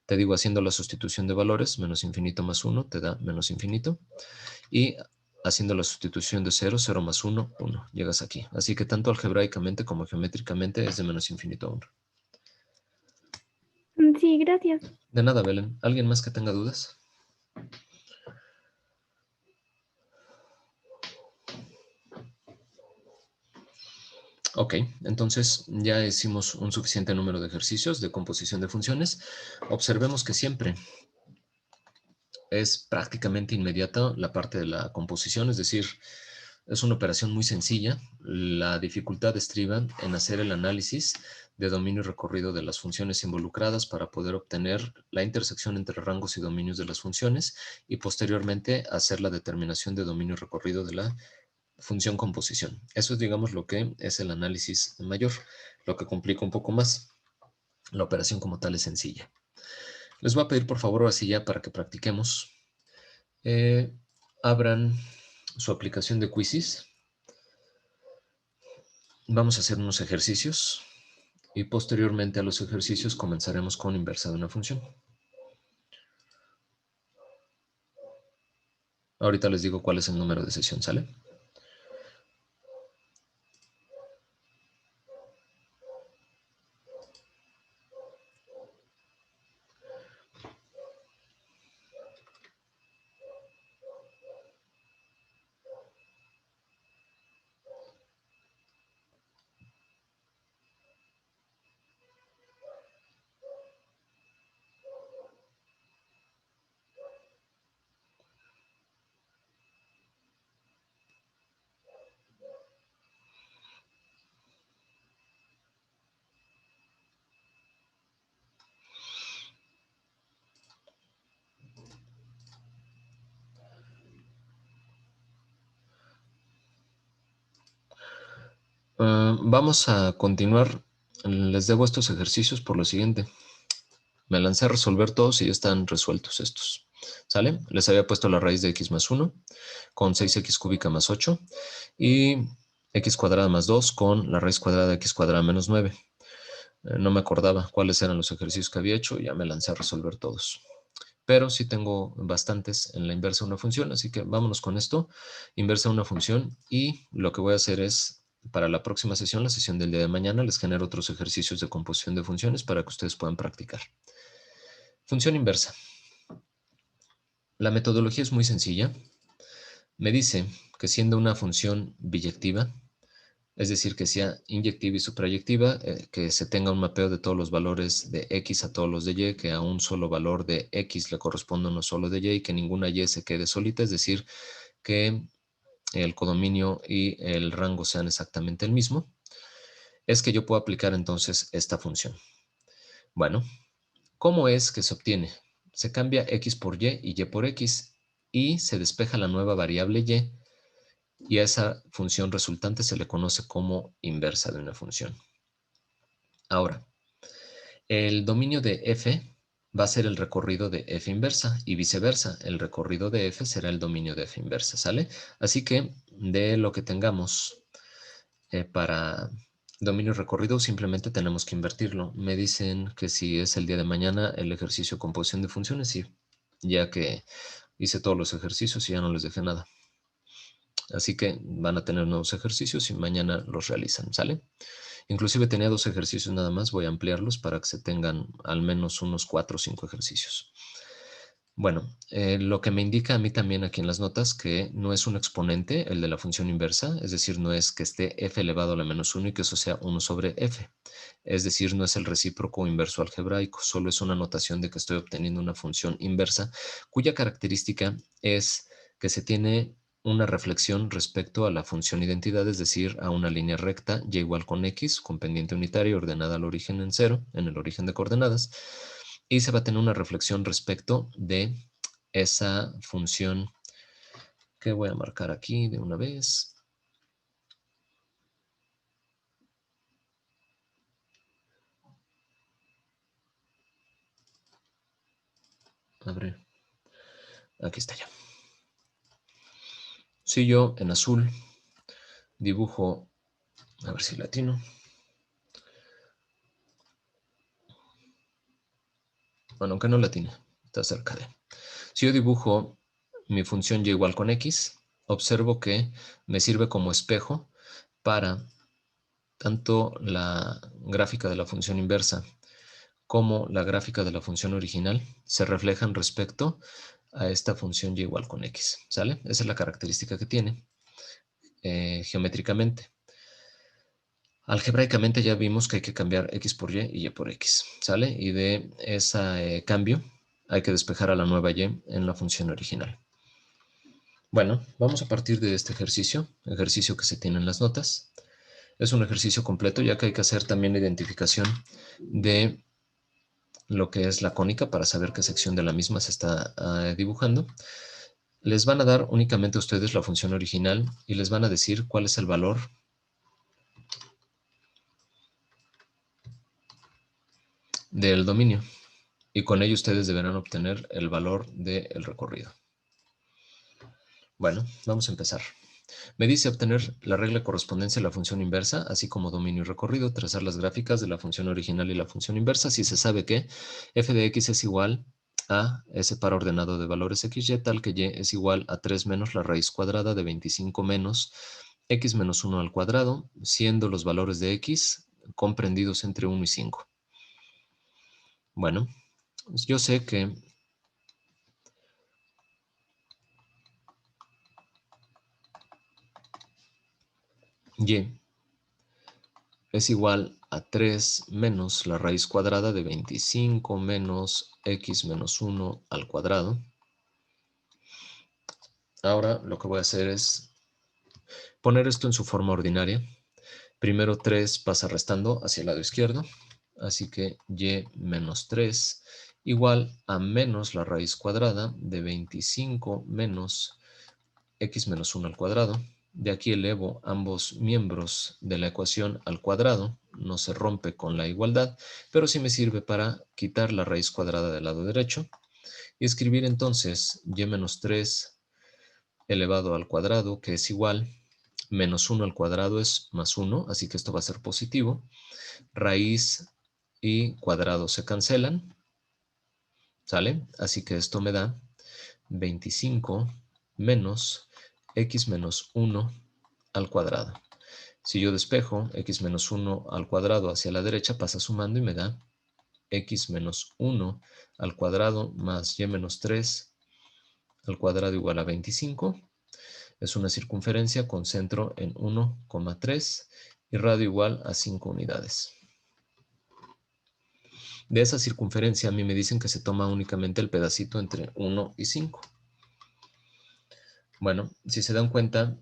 Te digo, haciendo la sustitución de valores, menos infinito más 1 te da menos infinito. Y haciendo la sustitución de 0, 0 más 1, 1. Llegas aquí. Así que tanto algebraicamente como geométricamente es de menos infinito a 1. Sí, gracias. De nada, Belén. ¿Alguien más que tenga dudas? Ok, entonces ya hicimos un suficiente número de ejercicios de composición de funciones. Observemos que siempre es prácticamente inmediata la parte de la composición, es decir, es una operación muy sencilla. La dificultad estriba en hacer el análisis de dominio y recorrido de las funciones involucradas para poder obtener la intersección entre rangos y dominios de las funciones y posteriormente hacer la determinación de dominio y recorrido de la función composición. Eso es, digamos, lo que es el análisis mayor, lo que complica un poco más. La operación como tal es sencilla. Les voy a pedir, por favor, así ya para que practiquemos. Abran su aplicación de Quizzes. Vamos a hacer unos ejercicios y posteriormente a los ejercicios comenzaremos con inversa de una función. Ahorita les digo cuál es el número de sesión, ¿sale? Vamos a continuar. Les debo estos ejercicios por lo siguiente. Me lancé a resolver todos y ya están resueltos estos. ¿Sale? Les había puesto la raíz de x más 1 con 6x cúbica más 8 y x cuadrada más 2 con la raíz cuadrada de x cuadrada menos 9. No me acordaba cuáles eran los ejercicios que había hecho y ya me lancé a resolver todos. Pero sí tengo bastantes en la inversa de una función, así que vámonos con esto. Inversa de una función y lo que voy a hacer es, para la próxima sesión, la sesión del día de mañana, les genero otros ejercicios de composición de funciones para que ustedes puedan practicar. Función inversa. La metodología es muy sencilla. Me dice que siendo una función biyectiva, Es decir, que sea inyectiva y suprayectiva, que se tenga un mapeo de todos los valores de X a todos los de Y, que a un solo valor de X le corresponda uno solo de Y y que ninguna Y se quede solita, es decir, que el codominio y el rango sean exactamente el mismo, es que yo puedo aplicar entonces esta función. Bueno, ¿cómo es que se obtiene? Se cambia X por Y y Y por X y se despeja la nueva variable y a esa función resultante se le conoce como inversa de una función. Ahora, el dominio de f va a ser el recorrido de f inversa y viceversa. El recorrido de f será el dominio de f inversa, ¿sale? Así que de lo que tengamos para dominio recorrido simplemente tenemos que invertirlo. Me dicen que si es el día de mañana el ejercicio de composición de funciones, sí, ya que hice todos los ejercicios y ya no les dejé nada. Así que van a tener nuevos ejercicios y mañana los realizan, ¿sale? Inclusive tenía 2 ejercicios nada más, voy a ampliarlos para que se tengan al menos unos 4 o 5 ejercicios. Bueno, lo que me indica a mí también aquí en las notas que no es un exponente el de la función inversa, es decir, no es que esté f elevado a la menos 1 y que eso sea 1 sobre f. Es decir, no es el recíproco inverso algebraico, solo es una notación de que estoy obteniendo una función inversa cuya característica es que se tiene una reflexión respecto a la función identidad, es decir, a una línea recta y igual con x, con pendiente unitaria ordenada al origen en 0, en el origen de coordenadas, y se va a tener una reflexión respecto de esa función que voy a marcar aquí de una vez. Abre. Aquí está ya. Si yo en azul dibujo, a ver si latino. Bueno, aunque no latine, está cerca de. Si yo dibujo mi función y igual con x, observo que me sirve como espejo para tanto la gráfica de la función inversa como la gráfica de la función original se reflejan respecto a esta función y igual con x, ¿sale? Esa es la característica que tiene geométricamente. Algebraicamente ya vimos que hay que cambiar x por y por x, ¿sale? Y de ese cambio hay que despejar a la nueva y en la función original. Bueno, vamos a partir de este ejercicio que se tiene en las notas. Es un ejercicio completo ya que hay que hacer también la identificación de lo que es la cónica para saber qué sección de la misma se está dibujando. Les van a dar únicamente a ustedes la función original y les van a decir cuál es el valor del dominio. Y con ello ustedes deberán obtener el valor del recorrido. Bueno, vamos a empezar. Me dice obtener la regla de correspondencia de la función inversa, así como dominio y recorrido, trazar las gráficas de la función original y la función inversa, si se sabe que f de x es igual a ese par ordenado de valores xy, tal que y es igual a 3 menos la raíz cuadrada de 25 menos x menos 1 al cuadrado, siendo los valores de x comprendidos entre 1 y 5. Bueno, yo sé que y es igual a 3 menos la raíz cuadrada de 25 menos x menos 1 al cuadrado. Ahora lo que voy a hacer es poner esto en su forma ordinaria. Primero 3 pasa restando hacia el lado izquierdo, así que y menos 3 igual a menos la raíz cuadrada de 25 menos x menos 1 al cuadrado. De aquí elevo ambos miembros de la ecuación al cuadrado, no se rompe con la igualdad, pero sí me sirve para quitar la raíz cuadrada del lado derecho y escribir entonces y menos 3 elevado al cuadrado, que es igual, menos 1 al cuadrado es más 1, así que esto va a ser positivo. Raíz y cuadrado se cancelan, ¿sale? Así que esto me da 25 menos x menos 1 al cuadrado. Si yo despejo x menos 1 al cuadrado hacia la derecha, pasa sumando y me da x menos 1 al cuadrado más y menos 3 al cuadrado igual a 25. Es una circunferencia con centro en 1,3 y radio igual a 5 unidades. De esa circunferencia a mí me dicen que se toma únicamente el pedacito entre 1 y 5. Bueno, si se dan cuenta,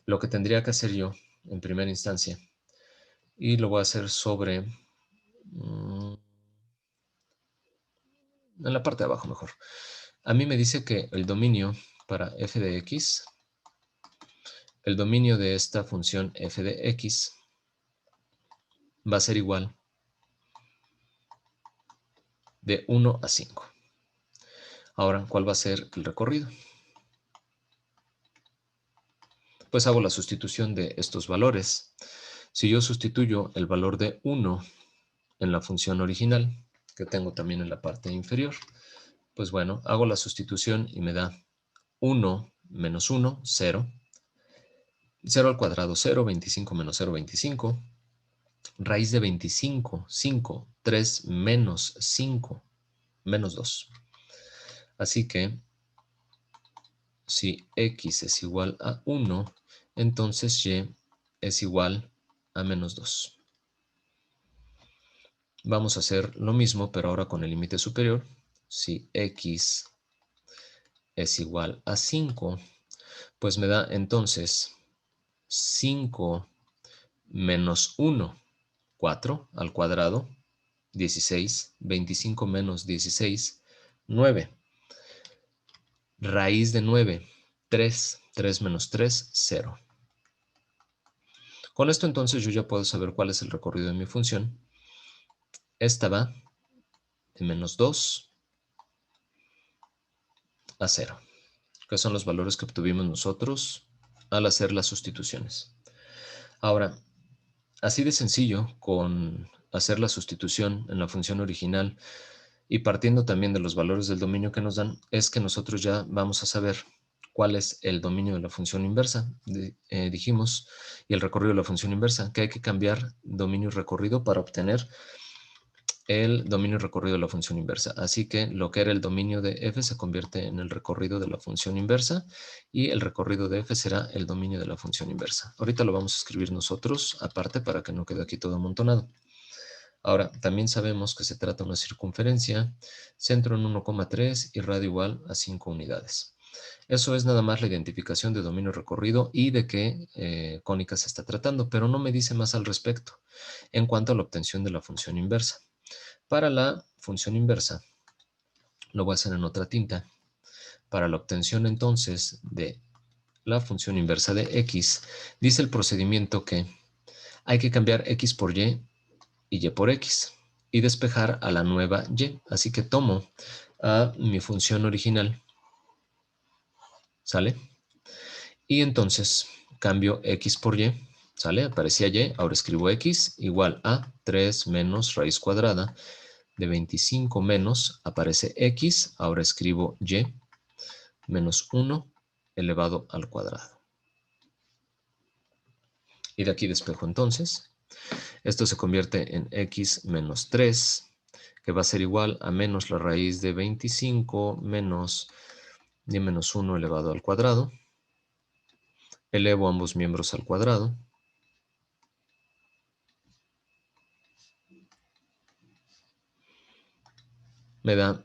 lo que tendría que hacer yo en primera instancia, y lo voy a hacer sobre, en la parte de abajo mejor. A mí me dice que el dominio para f de x, el dominio de esta función f de x va a ser igual de 1 a 5. Ahora, ¿cuál va a ser el recorrido? Pues hago la sustitución de estos valores. Si yo sustituyo el valor de 1 en la función original, que tengo también en la parte inferior, pues bueno, hago la sustitución y me da 1 menos 1, 0. 0 al cuadrado, 0. 25 menos 0, 25. Raíz de 25, 5. 3 menos 5, menos 2. Así que, si x es igual a 1, entonces y es igual a menos 2. Vamos a hacer lo mismo, pero ahora con el límite superior. Si x es igual a 5, pues me da entonces 5 menos 1, 4 al cuadrado, 16, 25 menos 16, 9. Raíz de 9, 3, 3 menos 3, 0. Con esto entonces yo ya puedo saber cuál es el recorrido de mi función. Esta va de menos 2 a 0, que son los valores que obtuvimos nosotros al hacer las sustituciones. Ahora, así de sencillo, con hacer la sustitución en la función original y partiendo también de los valores del dominio que nos dan, es que nosotros ya vamos a saber cuál es el dominio de la función inversa. Dijimos, y el recorrido de la función inversa, que hay que cambiar dominio y recorrido para obtener el dominio y recorrido de la función inversa. Así que lo que era el dominio de f se convierte en el recorrido de la función inversa y el recorrido de f será el dominio de la función inversa. Ahorita lo vamos a escribir nosotros aparte para que no quede aquí todo amontonado. Ahora, también sabemos que se trata de una circunferencia, centro en 1,3 y radio igual a 5 unidades. Eso es nada más la identificación de dominio recorrido y de qué cónica se está tratando, pero no me dice más al respecto en cuanto a la obtención de la función inversa. Para la función inversa, lo voy a hacer en otra tinta. Para la obtención entonces de la función inversa de x, dice el procedimiento que hay que cambiar x por y por x y despejar a la nueva y. Así que tomo a mi función original, ¿sale? Y entonces cambio x por y, ¿sale? Aparecía y, ahora escribo x igual a 3 menos raíz cuadrada de 25 menos, aparece x, ahora escribo y, menos 1 elevado al cuadrado. Y de aquí despejo entonces. Esto se convierte en x menos 3, que va a ser igual a menos la raíz de 25 menos y menos 1 elevado al cuadrado. Elevo ambos miembros al cuadrado. Me da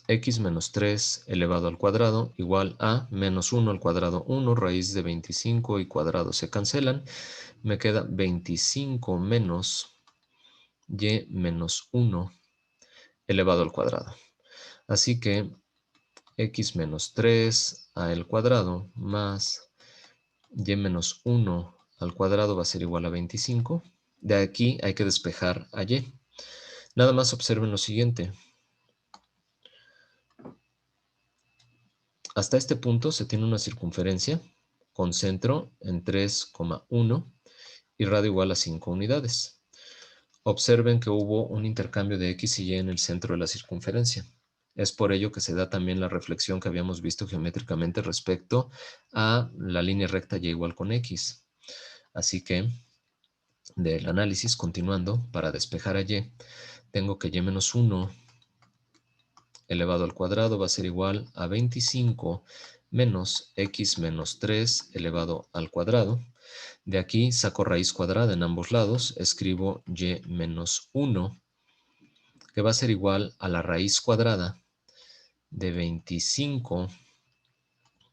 x menos 3 elevado al cuadrado igual a menos 1 al cuadrado 1, raíz de 25 y cuadrado se cancelan. Me queda 25 menos y menos 1 elevado al cuadrado. Así que x menos 3 al cuadrado más y menos 1 al cuadrado va a ser igual a 25. De aquí hay que despejar a y. Nada más observen lo siguiente. Hasta este punto se tiene una circunferencia con centro en 3,1 y radio igual a 5 unidades. Observen que hubo un intercambio de x y y en el centro de la circunferencia. Es por ello que se da también la reflexión que habíamos visto geométricamente respecto a la línea recta y igual con x. Así que, del análisis, continuando, para despejar a y, tengo que y menos 1 elevado al cuadrado va a ser igual a 25 menos x menos 3 elevado al cuadrado. De aquí saco raíz cuadrada en ambos lados, escribo y menos 1, que va a ser igual a la raíz cuadrada de 25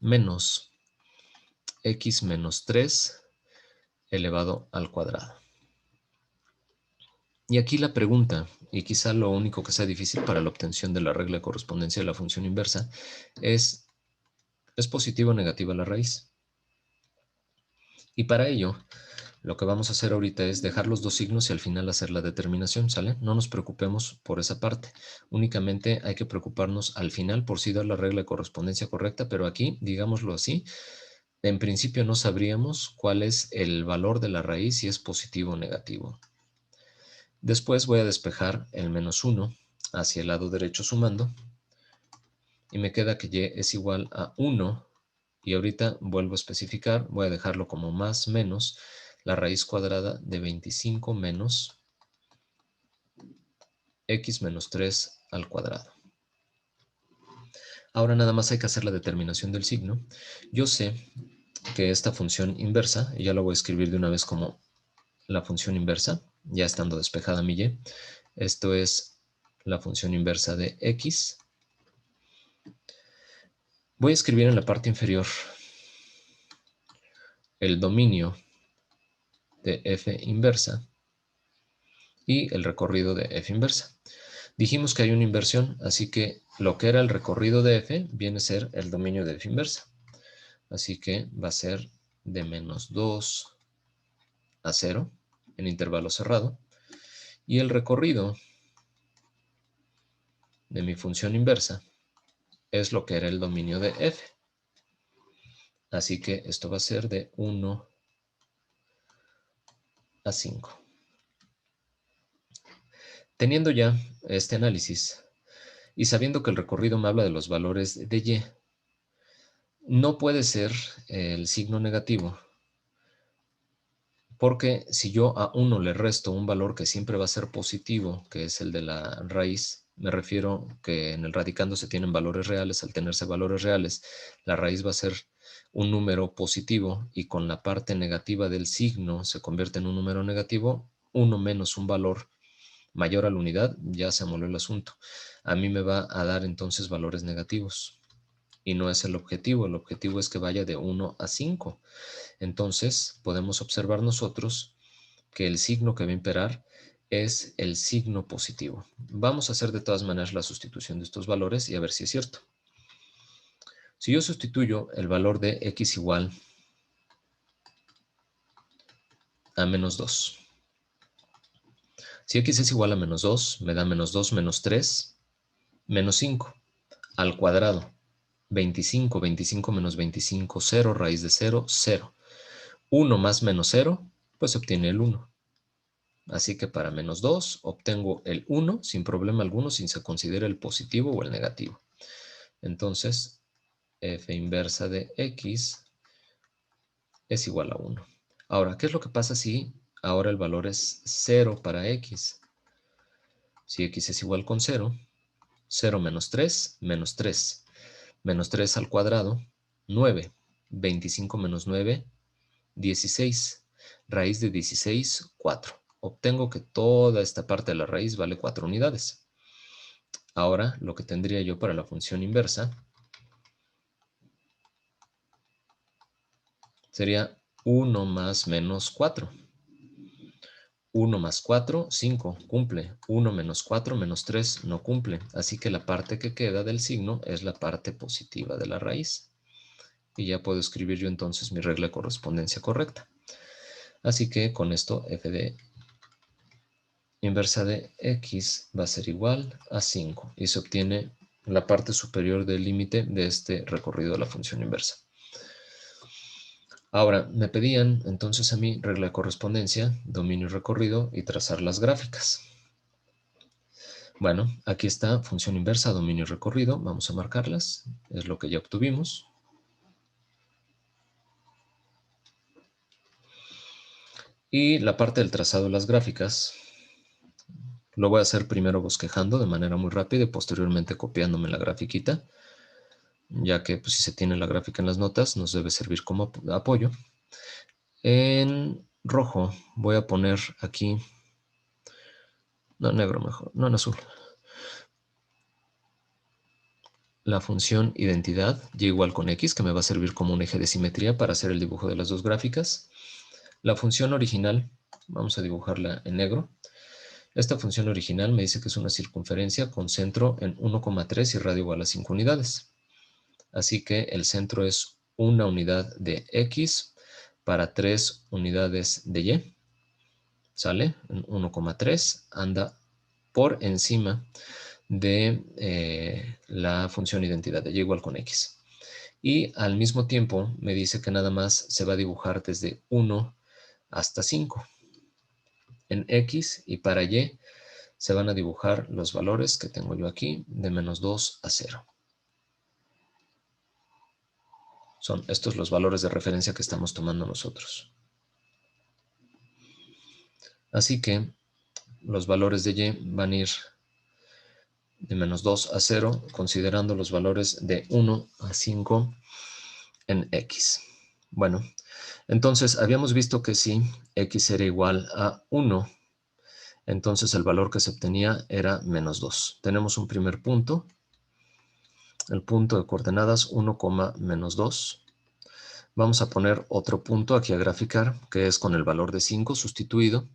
menos x menos 3 elevado al cuadrado. Y aquí la pregunta, y quizá lo único que sea difícil para la obtención de la regla de correspondencia de la función inversa, ¿es positiva o negativa la raíz? Y para ello, lo que vamos a hacer ahorita es dejar los dos signos y al final hacer la determinación, ¿sale? No nos preocupemos por esa parte. Únicamente hay que preocuparnos al final por si dar la regla de correspondencia correcta, pero aquí, digámoslo así, en principio no sabríamos cuál es el valor de la raíz, si es positivo o negativo. Después voy a despejar el menos 1 hacia el lado derecho sumando y me queda que y es igual a 1 y ahorita vuelvo a especificar, voy a dejarlo como más menos la raíz cuadrada de 25 menos x menos 3 al cuadrado. Ahora nada más hay que hacer la determinación del signo. Yo sé que esta función inversa, y ya lo voy a escribir de una vez como la función inversa, ya estando despejada mi y, esto es la función inversa de x. Voy a escribir en la parte inferior el dominio de f inversa y el recorrido de f inversa. Dijimos que hay una inversión, así que lo que era el recorrido de f viene a ser el dominio de f inversa. Así que va a ser de menos 2 a 0 en intervalo cerrado. Y el recorrido de mi función inversa es lo que era el dominio de f. Así que esto va a ser de 1 a 5. Teniendo ya este análisis y sabiendo que el recorrido me habla de los valores de y, no puede ser el signo negativo, porque si yo a 1 le resto un valor que siempre va a ser positivo, que es el de la raíz, me refiero que en el radicando se tienen valores reales, al tenerse valores reales, la raíz va a ser un número positivo y con la parte negativa del signo se convierte en un número negativo, 1 menos un valor mayor a la unidad, ya se amoló el asunto. A mí me va a dar entonces valores negativos. Y no es el objetivo es que vaya de 1 a 5. Entonces podemos observar nosotros que el signo que va a imperar es el signo positivo. Vamos a hacer de todas maneras la sustitución de estos valores y a ver si es cierto. Si yo sustituyo el valor de x igual a menos 2. Si x es igual a menos 2, me da menos 2 menos 3, menos 5 al cuadrado. 25, 25 menos 25, 0, raíz de 0, 0. 1 más menos 0, pues se obtiene el 1. Así que para menos 2 obtengo el 1 sin problema alguno, sin se considere el positivo o el negativo. Entonces, f inversa de x es igual a 1. Ahora, ¿qué es lo que pasa si ahora el valor es 0 para x? Si x es igual con 0, 0 menos 3, menos 3. Menos 3 al cuadrado, 9. 25 menos 9, 16. Raíz de 16, 4. Obtengo que toda esta parte de la raíz vale 4 unidades. Ahora, lo que tendría yo para la función inversa sería 1 más menos 4. 1 más 4, 5, cumple. 1 menos 4, menos 3, no cumple. Así que la parte que queda del signo es la parte positiva de la raíz. Y ya puedo escribir yo entonces mi regla de correspondencia correcta. Así que con esto f de inversa de x va a ser igual a 5. Y se obtiene la parte superior del límite de este recorrido de la función inversa. Ahora, me pedían entonces a mí regla de correspondencia, dominio y recorrido y trazar las gráficas. Bueno, aquí está función inversa, dominio y recorrido. Vamos a marcarlas. Es lo que ya obtuvimos. Y la parte del trazado de las gráficas lo voy a hacer primero bosquejando de manera muy rápida y posteriormente copiándome la grafiquita ya que pues, si se tiene la gráfica en las notas nos debe servir como apoyo. En rojo voy a poner aquí, no, negro mejor, no, en azul. La función identidad, y igual con x, que me va a servir como un eje de simetría para hacer el dibujo de las dos gráficas. La función original, vamos a dibujarla en negro. Esta función original me dice que es una circunferencia con centro en 1,3 y radio igual a 5 unidades. Así que el centro es una unidad de x para 3 unidades de y. ¿Sale? En 1,3 anda por encima de la función identidad de y igual con x. Y al mismo tiempo me dice que nada más se va a dibujar desde 1 hasta 5. En x y para y se van a dibujar los valores que tengo yo aquí de menos 2 a 0. Son estos los valores de referencia que estamos tomando nosotros. Así que los valores de y van a ir de menos 2 a 0, considerando los valores de 1 a 5 en x. Bueno, entonces habíamos visto que si x era igual a 1, entonces el valor que se obtenía era menos 2. Tenemos un primer punto, el punto de coordenadas 1, menos 2. Vamos a poner otro punto aquí a graficar, que es con el valor de 5 sustituido.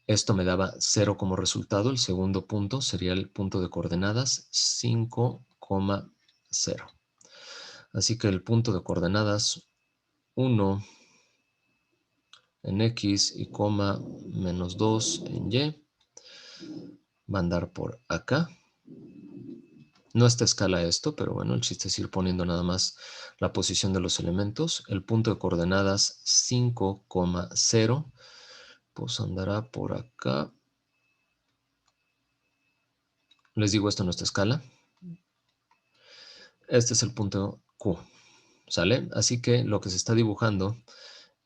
Esto me daba 0 como resultado. El segundo punto sería el punto de coordenadas 5,0. Así que el punto de coordenadas 1 en x y coma menos 2 en y va a andar por acá. No está a escala esto, pero bueno, el chiste es ir poniendo nada más la posición de los elementos. El punto de coordenadas 5,0 pues andará por acá. Les digo, esto no está a escala. Este es el punto Q, ¿sale? Así que lo que se está dibujando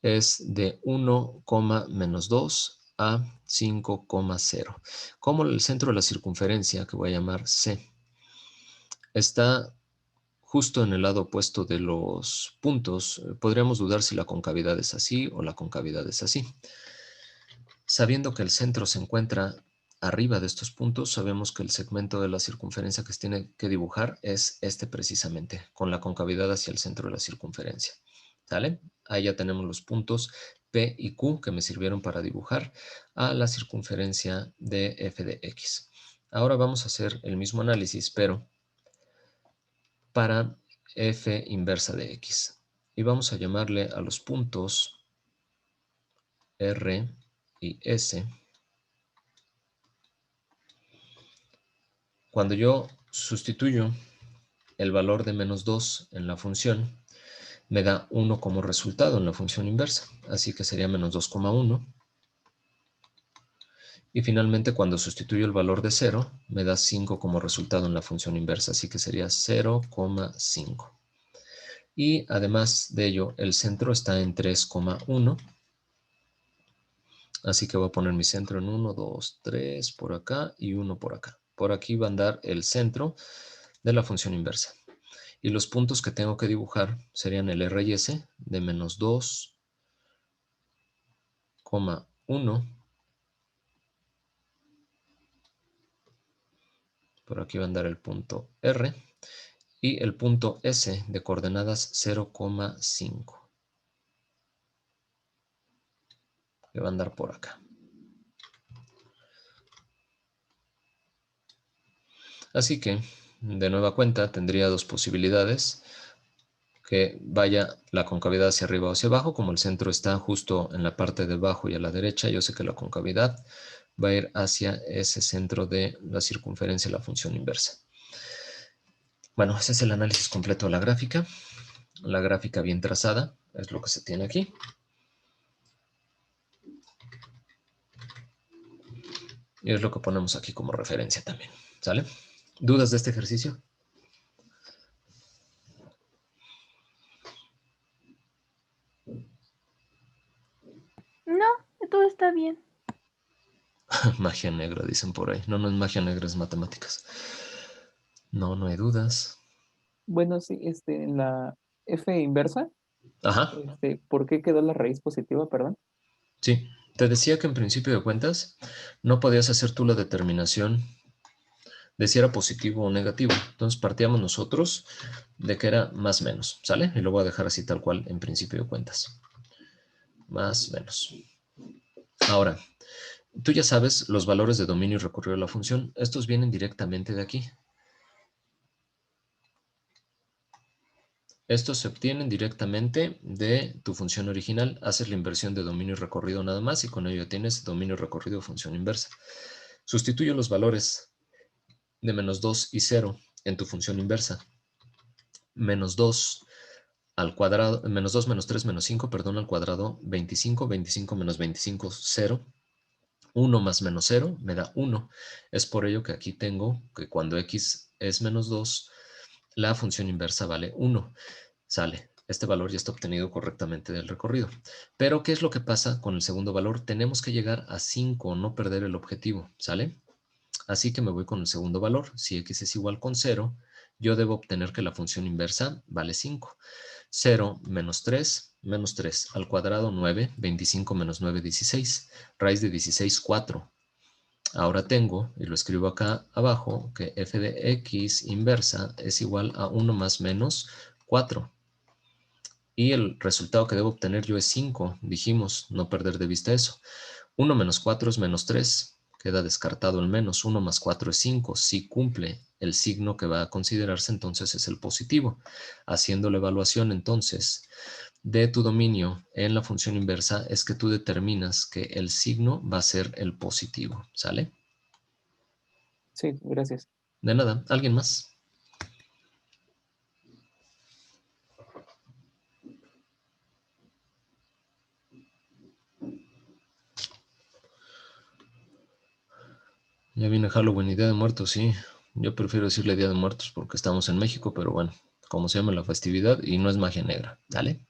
es de 1, menos 2 a 5,0. Como el centro de la circunferencia, que voy a llamar C, está justo en el lado opuesto de los puntos, podríamos dudar si la concavidad es así o la concavidad es así. Sabiendo que el centro se encuentra arriba de estos puntos, sabemos que el segmento de la circunferencia que se tiene que dibujar es este precisamente, con la concavidad hacia el centro de la circunferencia. ¿Sale? Ahí ya tenemos los puntos P y Q que me sirvieron para dibujar a la circunferencia de f de x. Ahora vamos a hacer el mismo análisis, pero para f inversa de x. Y vamos a llamarle a los puntos R y S. Cuando yo sustituyo el valor de menos 2 en la función, me da 1 como resultado en la función inversa. Así que sería menos 2,1. Y finalmente, cuando sustituyo el valor de 0, me da 5 como resultado en la función inversa. Así que sería 0,5. Y además de ello, el centro está en 3,1. Así que voy a poner mi centro en 1, 2, 3 por acá y 1 por acá. Por aquí va a andar el centro de la función inversa. Y los puntos que tengo que dibujar serían el R y S de menos 2,1. Por aquí va a andar el punto R. Y el punto S de coordenadas 0,5. Que va a andar por acá. Así que, de nueva cuenta, tendría dos posibilidades. Que vaya la concavidad hacia arriba o hacia abajo. Como el centro está justo en la parte de abajo y a la derecha, yo sé que la concavidad va a ir hacia ese centro de la circunferencia de la función inversa. Bueno, ese es el análisis completo de la gráfica. La gráfica bien trazada es lo que se tiene aquí. Y es lo que ponemos aquí como referencia también. ¿Sale? ¿Dudas de este ejercicio? No, todo está bien. Magia negra, dicen por ahí. No, no es magia negra, es matemáticas. No, no hay dudas. Bueno, sí, en la f inversa, Ajá, ¿por qué quedó la raíz positiva, perdón? sí. Te decía que en principio de cuentas no podías hacer tú la determinación de si era positivo o negativo. Entonces partíamos nosotros de que era más menos, ¿sale? Y lo voy a dejar así tal cual en principio de cuentas. Más menos. Ahora, tú ya sabes los valores de dominio y recorrido de la función. Estos vienen directamente de aquí. Estos se obtienen directamente de tu función original. Haces la inversión de dominio y recorrido nada más y con ello tienes dominio y recorrido de función inversa. Sustituyo los valores de menos 2 y 0 en tu función inversa. Menos 2 al cuadrado, menos 2 menos 3 menos 5, perdón, al cuadrado 25, 25 menos 25, 0. 1 más menos 0 me da 1. Es por ello que aquí tengo que cuando x es menos 2, la función inversa vale 1. Sale. Este valor ya está obtenido correctamente del recorrido. Pero, ¿qué es lo que pasa con el segundo valor? Tenemos que llegar a 5, no perder el objetivo, ¿sale? Así que me voy con el segundo valor. Si x es igual con 0, yo debo obtener que la función inversa vale 5. 0 menos 3 al cuadrado 9, 25 menos 9, 16. Raíz de 16, 4. Ahora tengo, y lo escribo acá abajo, que f de x inversa es igual a 1 más menos 4. Y el resultado que debo obtener yo es 5. Dijimos, no perder de vista eso. 1 menos 4 es menos 3. Queda descartado el menos. 1 más 4 es 5. Si cumple el signo que va a considerarse, entonces es el positivo. Haciendo la evaluación, entonces, de tu dominio en la función inversa, es que tú determinas que el signo va a ser el positivo. ¿Sale? Sí, gracias. De nada. ¿Alguien más? Ya viene Halloween y Día de Muertos, sí. Yo prefiero decirle Día de Muertos porque estamos en México, pero bueno, como se llama la festividad y no es magia negra, ¿sale?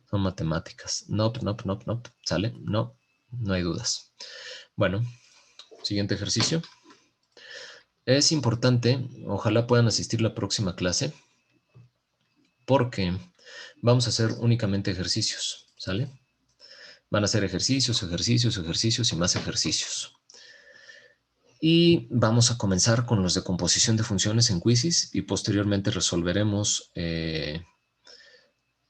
Son matemáticas. Nope, nope, nope, nope. ¿Sale? No, no hay dudas. Bueno, siguiente ejercicio. Es importante, ojalá puedan asistir la próxima clase, porque vamos a hacer únicamente ejercicios, ¿sale? Van a ser ejercicios, ejercicios, ejercicios y más ejercicios. Y vamos a comenzar con los de composición de funciones en Quizzes y posteriormente resolveremos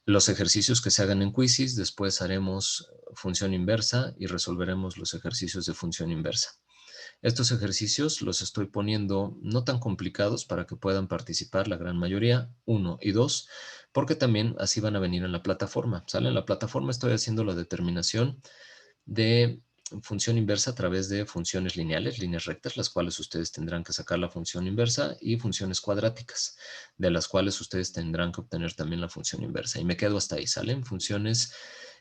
los ejercicios que se hagan en Quizzes. Después haremos función inversa y resolveremos los ejercicios de función inversa. Estos ejercicios los estoy poniendo no tan complicados para que puedan participar la gran mayoría, 1 y 2, porque también así van a venir en la plataforma. ¿Sale? En la plataforma estoy haciendo la determinación de función inversa a través de funciones lineales, líneas rectas, las cuales ustedes tendrán que sacar la función inversa, y funciones cuadráticas, de las cuales ustedes tendrán que obtener también la función inversa. Y me quedo hasta ahí, ¿salen? Funciones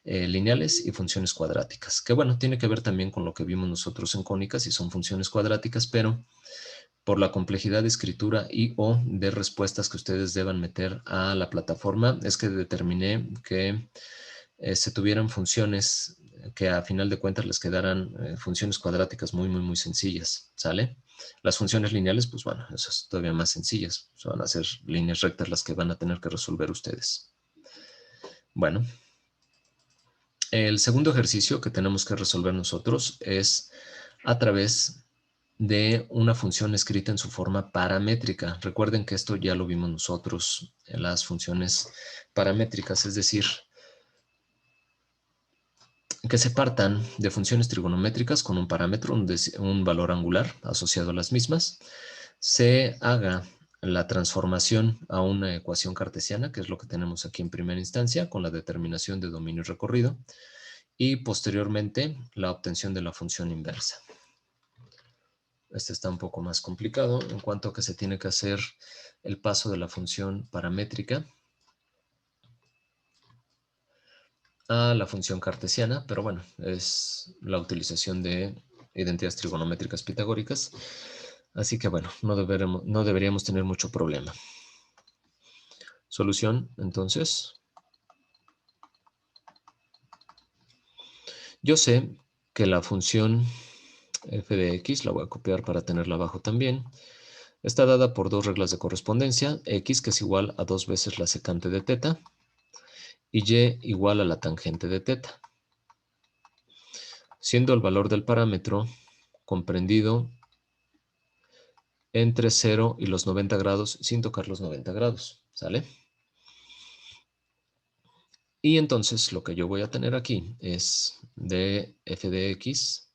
lineales y funciones cuadráticas, que bueno, tiene que ver también con lo que vimos nosotros en cónicas y son funciones cuadráticas, pero por la complejidad de escritura y o de respuestas que ustedes deban meter a la plataforma, es que determiné que se tuvieran funciones que a final de cuentas les quedaran funciones cuadráticas muy, muy, muy sencillas, ¿sale? Las funciones lineales, pues bueno, esas todavía más sencillas. Van a ser líneas rectas las que van a tener que resolver ustedes. Bueno, el segundo ejercicio que tenemos que resolver nosotros es a través de una función escrita en su forma paramétrica. Recuerden que esto ya lo vimos nosotros en las funciones paramétricas, es decir, que se partan de funciones trigonométricas con un parámetro, un valor angular asociado a las mismas, se haga la transformación a una ecuación cartesiana, que es lo que tenemos aquí en primera instancia, con la determinación de dominio y recorrido, y posteriormente la obtención de la función inversa. Este está un poco más complicado en cuanto a que se tiene que hacer el paso de la función paramétrica a la función cartesiana, pero bueno, es la utilización de identidades trigonométricas pitagóricas, así que bueno, no deberíamos tener mucho problema. Solución, entonces. Yo sé que la función f de x, la voy a copiar para tenerla abajo también, Está dada por dos reglas de correspondencia, x que es igual a 2 veces la secante de teta y y igual a la tangente de teta, siendo el valor del parámetro comprendido entre 0 y los 90 grados sin tocar los 90 grados, ¿sale? Y entonces lo que yo voy a tener aquí es de f de x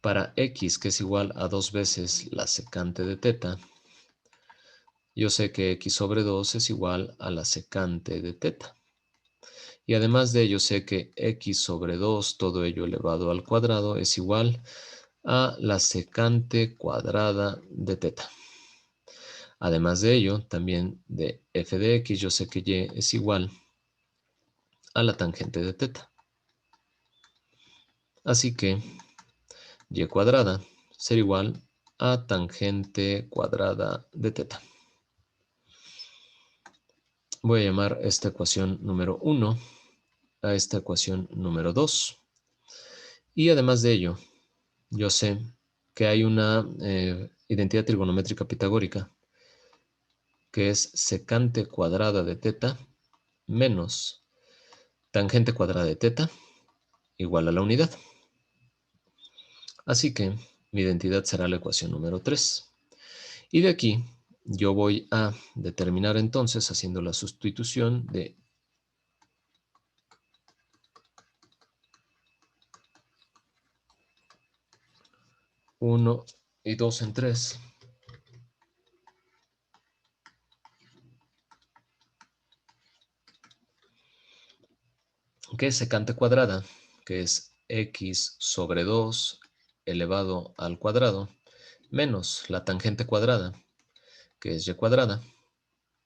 para x que es igual a 2 veces la secante de teta. Yo sé que x sobre 2 es igual a la secante de teta. Y además de ello sé que x sobre 2, todo ello elevado al cuadrado, es igual a la secante cuadrada de teta. Además de ello, también de f de x, yo sé que y es igual a la tangente de teta. Así que y cuadrada será igual a tangente cuadrada de teta. Voy a llamar esta ecuación número 1 a esta ecuación número 2. Y además de ello, yo sé que hay una identidad trigonométrica pitagórica que es secante cuadrada de teta menos tangente cuadrada de teta igual a la unidad. Así que mi identidad será la ecuación número 3. Y de aquí yo voy a determinar entonces, haciendo la sustitución de uno y 2 en 3, que es secante cuadrada, que es x sobre 2 elevado al cuadrado, menos la tangente cuadrada, que es y cuadrada,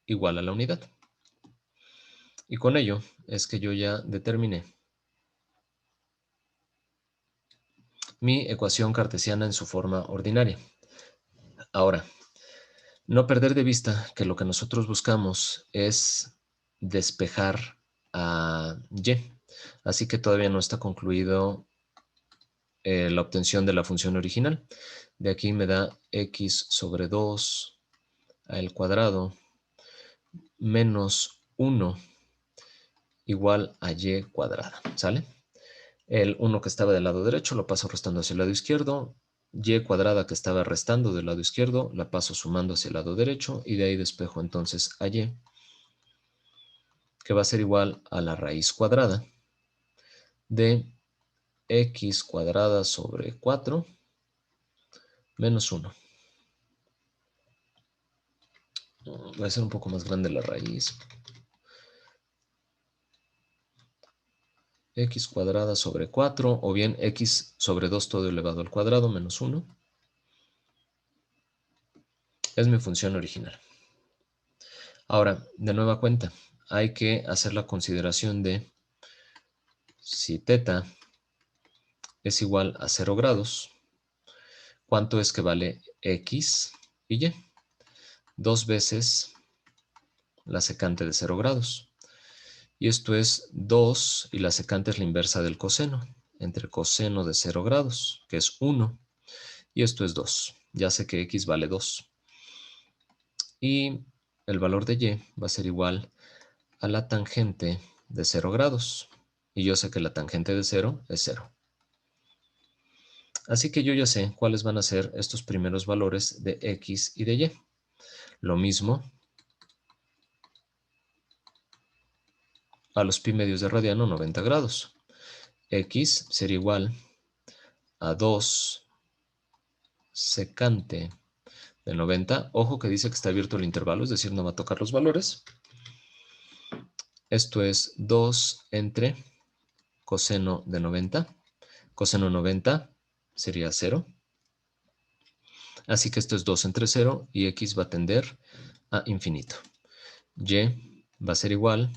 igual a la unidad. Y con ello es que yo ya determiné mi ecuación cartesiana en su forma ordinaria. Ahora, no perder de vista que lo que nosotros buscamos es despejar a y. Así que todavía no está concluido la obtención de la función original. De aquí me da x sobre 2 al cuadrado menos 1 igual a y cuadrada, ¿sale? El 1 que estaba del lado derecho lo paso restando hacia el lado izquierdo, y cuadrada que estaba restando del lado izquierdo la paso sumando hacia el lado derecho y de ahí despejo entonces a y, que va a ser igual a la raíz cuadrada de x cuadrada sobre 4 menos 1. Va a ser un poco más grande la raíz. X cuadrada sobre 4, o bien x sobre 2 todo elevado al cuadrado menos 1. Es mi función original. Ahora, de nueva cuenta, hay que hacer la consideración de si teta es igual a 0 grados, ¿cuánto es que vale x y y? 2 veces la secante de 0 grados. Y esto es 2, y la secante es la inversa del coseno, entre coseno de 0 grados, que es 1, y esto es 2. Ya sé que x vale 2. Y el valor de y va a ser igual a la tangente de 0 grados. Y yo sé que la tangente de 0 es 0. Así que yo ya sé cuáles van a ser estos primeros valores de x y de y. Lo mismo a los pi medios de radiano 90 grados. X sería igual a 2 secante de 90. Ojo que dice que está abierto el intervalo, es decir, no va a tocar los valores. Esto es 2 entre coseno de 90. Coseno 90 sería 0. Así que esto es 2 entre 0 y x va a tender a infinito. Y va a ser igual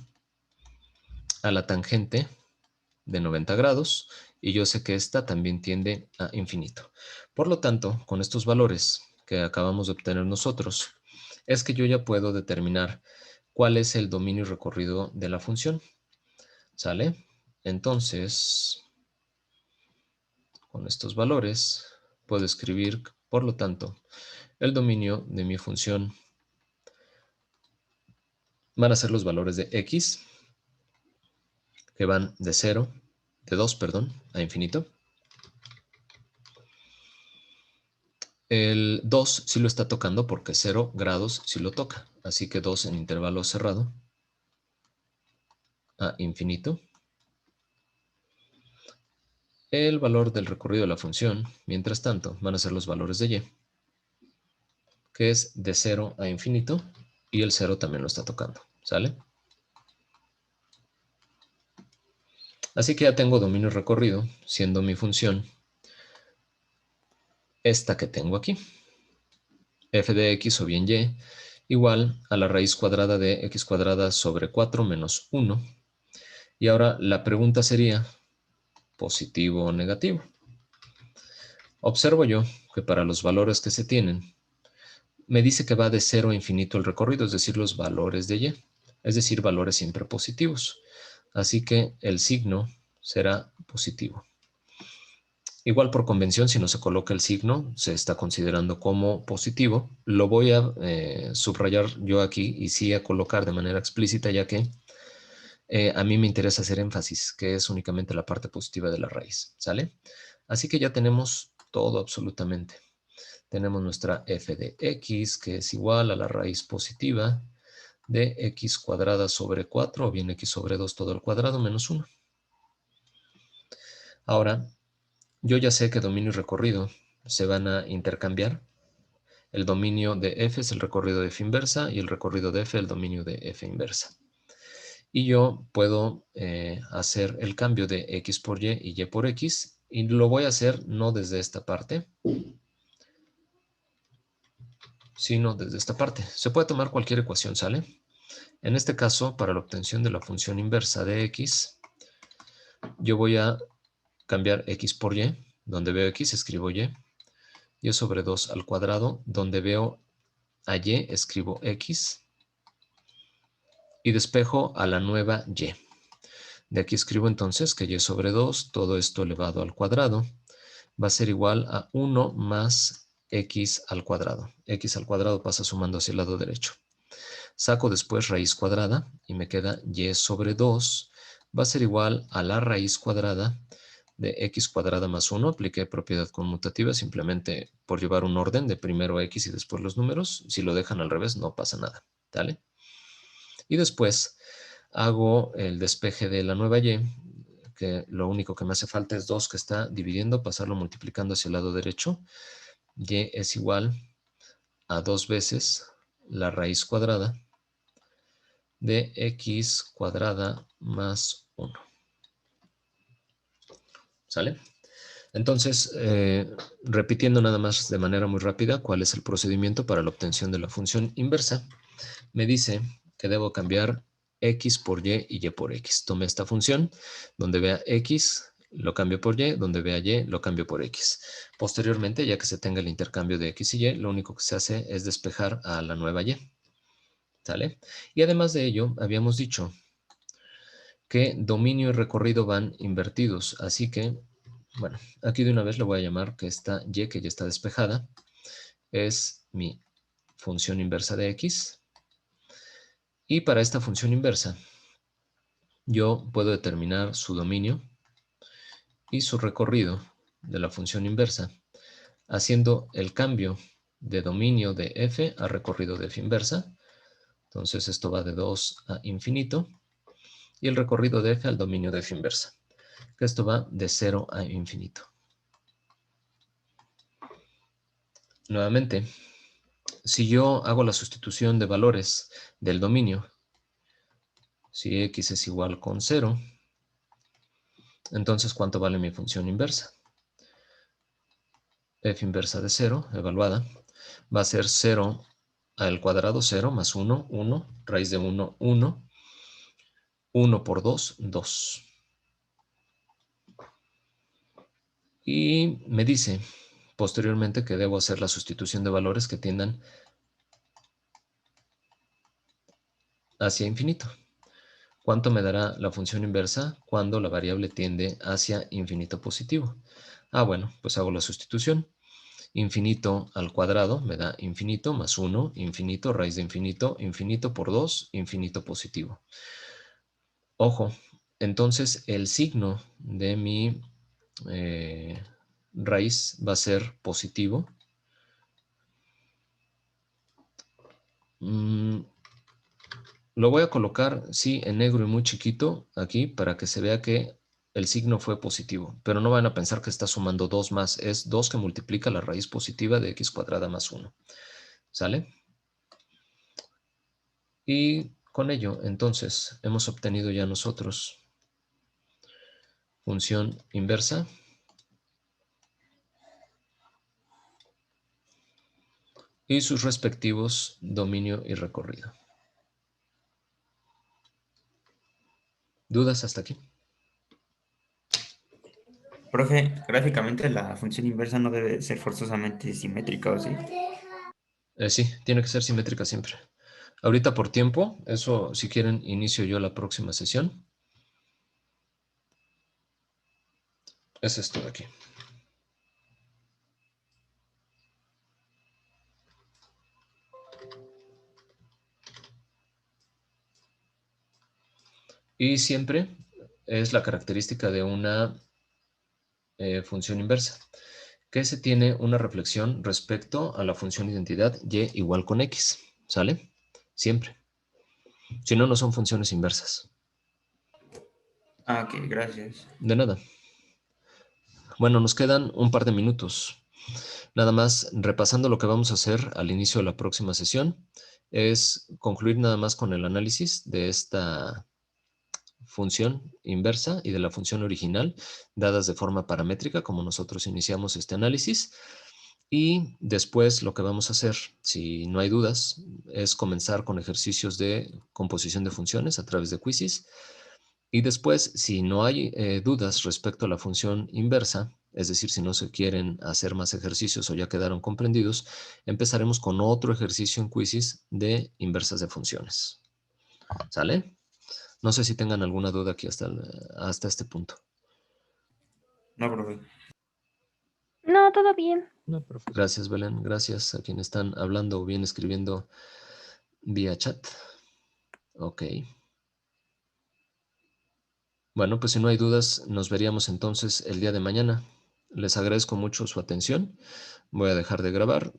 a la tangente de 90 grados y yo sé que esta también tiende a infinito. Por lo tanto, con estos valores que acabamos de obtener nosotros, es que yo ya puedo determinar cuál es el dominio recorrido de la función. ¿Sale? Entonces, con estos valores, puedo escribir, por lo tanto, el dominio de mi función van a ser los valores de x, que van de 2, a infinito. El 2 sí lo está tocando porque 0 grados sí lo toca. Así que 2 en intervalo cerrado a infinito. El valor del recorrido de la función, mientras tanto, van a ser los valores de y, que es de 0 a infinito, y el 0 también lo está tocando, ¿sale? Así que ya tengo dominio recorrido, siendo mi función esta que tengo aquí, f de x o bien y, igual a la raíz cuadrada de x cuadrada sobre 4 menos 1. Y ahora la pregunta sería, ¿positivo o negativo? Observo yo que para los valores que se tienen, me dice que va de 0 a infinito el recorrido, es decir, los valores de y, es decir, valores siempre positivos. Así que el signo será positivo. Igual por convención, si no se coloca el signo, se está considerando como positivo. Lo voy a subrayar yo aquí y sí a colocar de manera explícita, ya que a mí me interesa hacer énfasis, que es únicamente la parte positiva de la raíz, ¿sale? Así que ya tenemos todo absolutamente. Tenemos nuestra f de x, que es igual a la raíz positiva de x cuadrada sobre 4, o bien x sobre 2 todo al cuadrado menos 1. Ahora, yo ya sé que dominio y recorrido se van a intercambiar. El dominio de f es el recorrido de f inversa y el recorrido de f el dominio de f inversa. Y yo puedo hacer el cambio de x por y por x, y lo voy a hacer no desde esta parte, sino desde esta parte. Se puede tomar cualquier ecuación, ¿sale? En este caso, para la obtención de la función inversa de x, yo voy a cambiar x por y, donde veo x escribo y sobre 2 al cuadrado, donde veo a y escribo x, y despejo a la nueva y. De aquí escribo entonces que y sobre 2, todo esto elevado al cuadrado, va a ser igual a 1 más x al cuadrado. X al cuadrado pasa sumando hacia el lado derecho. Saco después raíz cuadrada y me queda y sobre 2 va a ser igual a la raíz cuadrada de x cuadrada más 1. Apliqué propiedad conmutativa simplemente por llevar un orden de primero x y después los números. Si lo dejan al revés no pasa nada, ¿vale? Y después hago el despeje de la nueva y, que lo único que me hace falta es 2 que está dividiendo, pasarlo multiplicando hacia el lado derecho. Y es igual a 2 veces la raíz cuadrada de x cuadrada más 1. ¿Sale? Entonces, repitiendo nada más de manera muy rápida cuál es el procedimiento para la obtención de la función inversa, me dice que debo cambiar x por y por x. Tomé esta función, donde vea x, lo cambio por y, donde vea y, lo cambio por x. Posteriormente, ya que se tenga el intercambio de x y y, lo único que se hace es despejar a la nueva y. ¿Sale? Y además de ello, habíamos dicho que dominio y recorrido van invertidos, así que, bueno, aquí de una vez le voy a llamar que esta y, que ya está despejada, es mi función inversa de x. Y para esta función inversa, yo puedo determinar su dominio y su recorrido de la función inversa, haciendo el cambio de dominio de f a recorrido de f inversa. Entonces esto va de 2 a infinito. Y el recorrido de f al dominio de f inversa, que esto va de 0 a infinito. Nuevamente, si yo hago la sustitución de valores del dominio, si x es igual con 0, entonces ¿cuánto vale mi función inversa? F inversa de 0, evaluada, va a ser 0 al cuadrado, 0, más 1, 1, raíz de 1, 1, 1 por 2, 2. Y me dice posteriormente que debo hacer la sustitución de valores que tiendan hacia infinito. ¿Cuánto me dará la función inversa cuando la variable tiende hacia infinito positivo? Ah, bueno, pues hago la sustitución. Infinito al cuadrado me da infinito más 1, infinito, raíz de infinito, infinito por 2, infinito positivo. Ojo, entonces el signo de mi raíz va a ser positivo. Lo voy a colocar, sí, en negro y muy chiquito aquí para que se vea que el signo fue positivo. Pero no van a pensar que está sumando 2 más. Es 2 que multiplica la raíz positiva de x cuadrada más 1. ¿Sale? Y con ello, entonces, hemos obtenido ya nosotros función inversa y sus respectivos dominio y recorrido. ¿Dudas hasta aquí? Profe, gráficamente la función inversa no debe ser forzosamente simétrica, ¿o sí? Sí, tiene que ser simétrica siempre. Ahorita por tiempo, eso si quieren inicio yo la próxima sesión. Es esto de aquí. Y siempre es la característica de una función inversa, que se tiene una reflexión respecto a la función identidad y igual con x, ¿sale? Siempre. Si no, no son funciones inversas. Ah, ok, gracias. De nada. Bueno, nos quedan un par de minutos. Nada más, repasando lo que vamos a hacer al inicio de la próxima sesión, es concluir nada más con el análisis de esta función inversa y de la función original, dadas de forma paramétrica, como nosotros iniciamos este análisis. Y después lo que vamos a hacer, si no hay dudas, es comenzar con ejercicios de composición de funciones a través de quizzes. Y después, si no hay dudas respecto a la función inversa, es decir, si no se quieren hacer más ejercicios o ya quedaron comprendidos, empezaremos con otro ejercicio en quizzes de inversas de funciones. ¿Sale? No sé si tengan alguna duda aquí hasta este punto. No, profe. No, todo bien. No, profe. Gracias, Belén. Gracias a quienes están hablando o bien escribiendo vía chat. Ok. Bueno, pues si no hay dudas, nos veríamos entonces el día de mañana. Les agradezco mucho su atención. Voy a dejar de grabar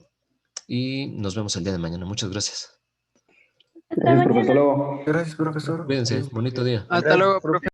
y nos vemos el día de mañana. Muchas gracias. Hasta mañana. Gracias, profesor. Cuídense. Bonito día. Hasta luego, profe.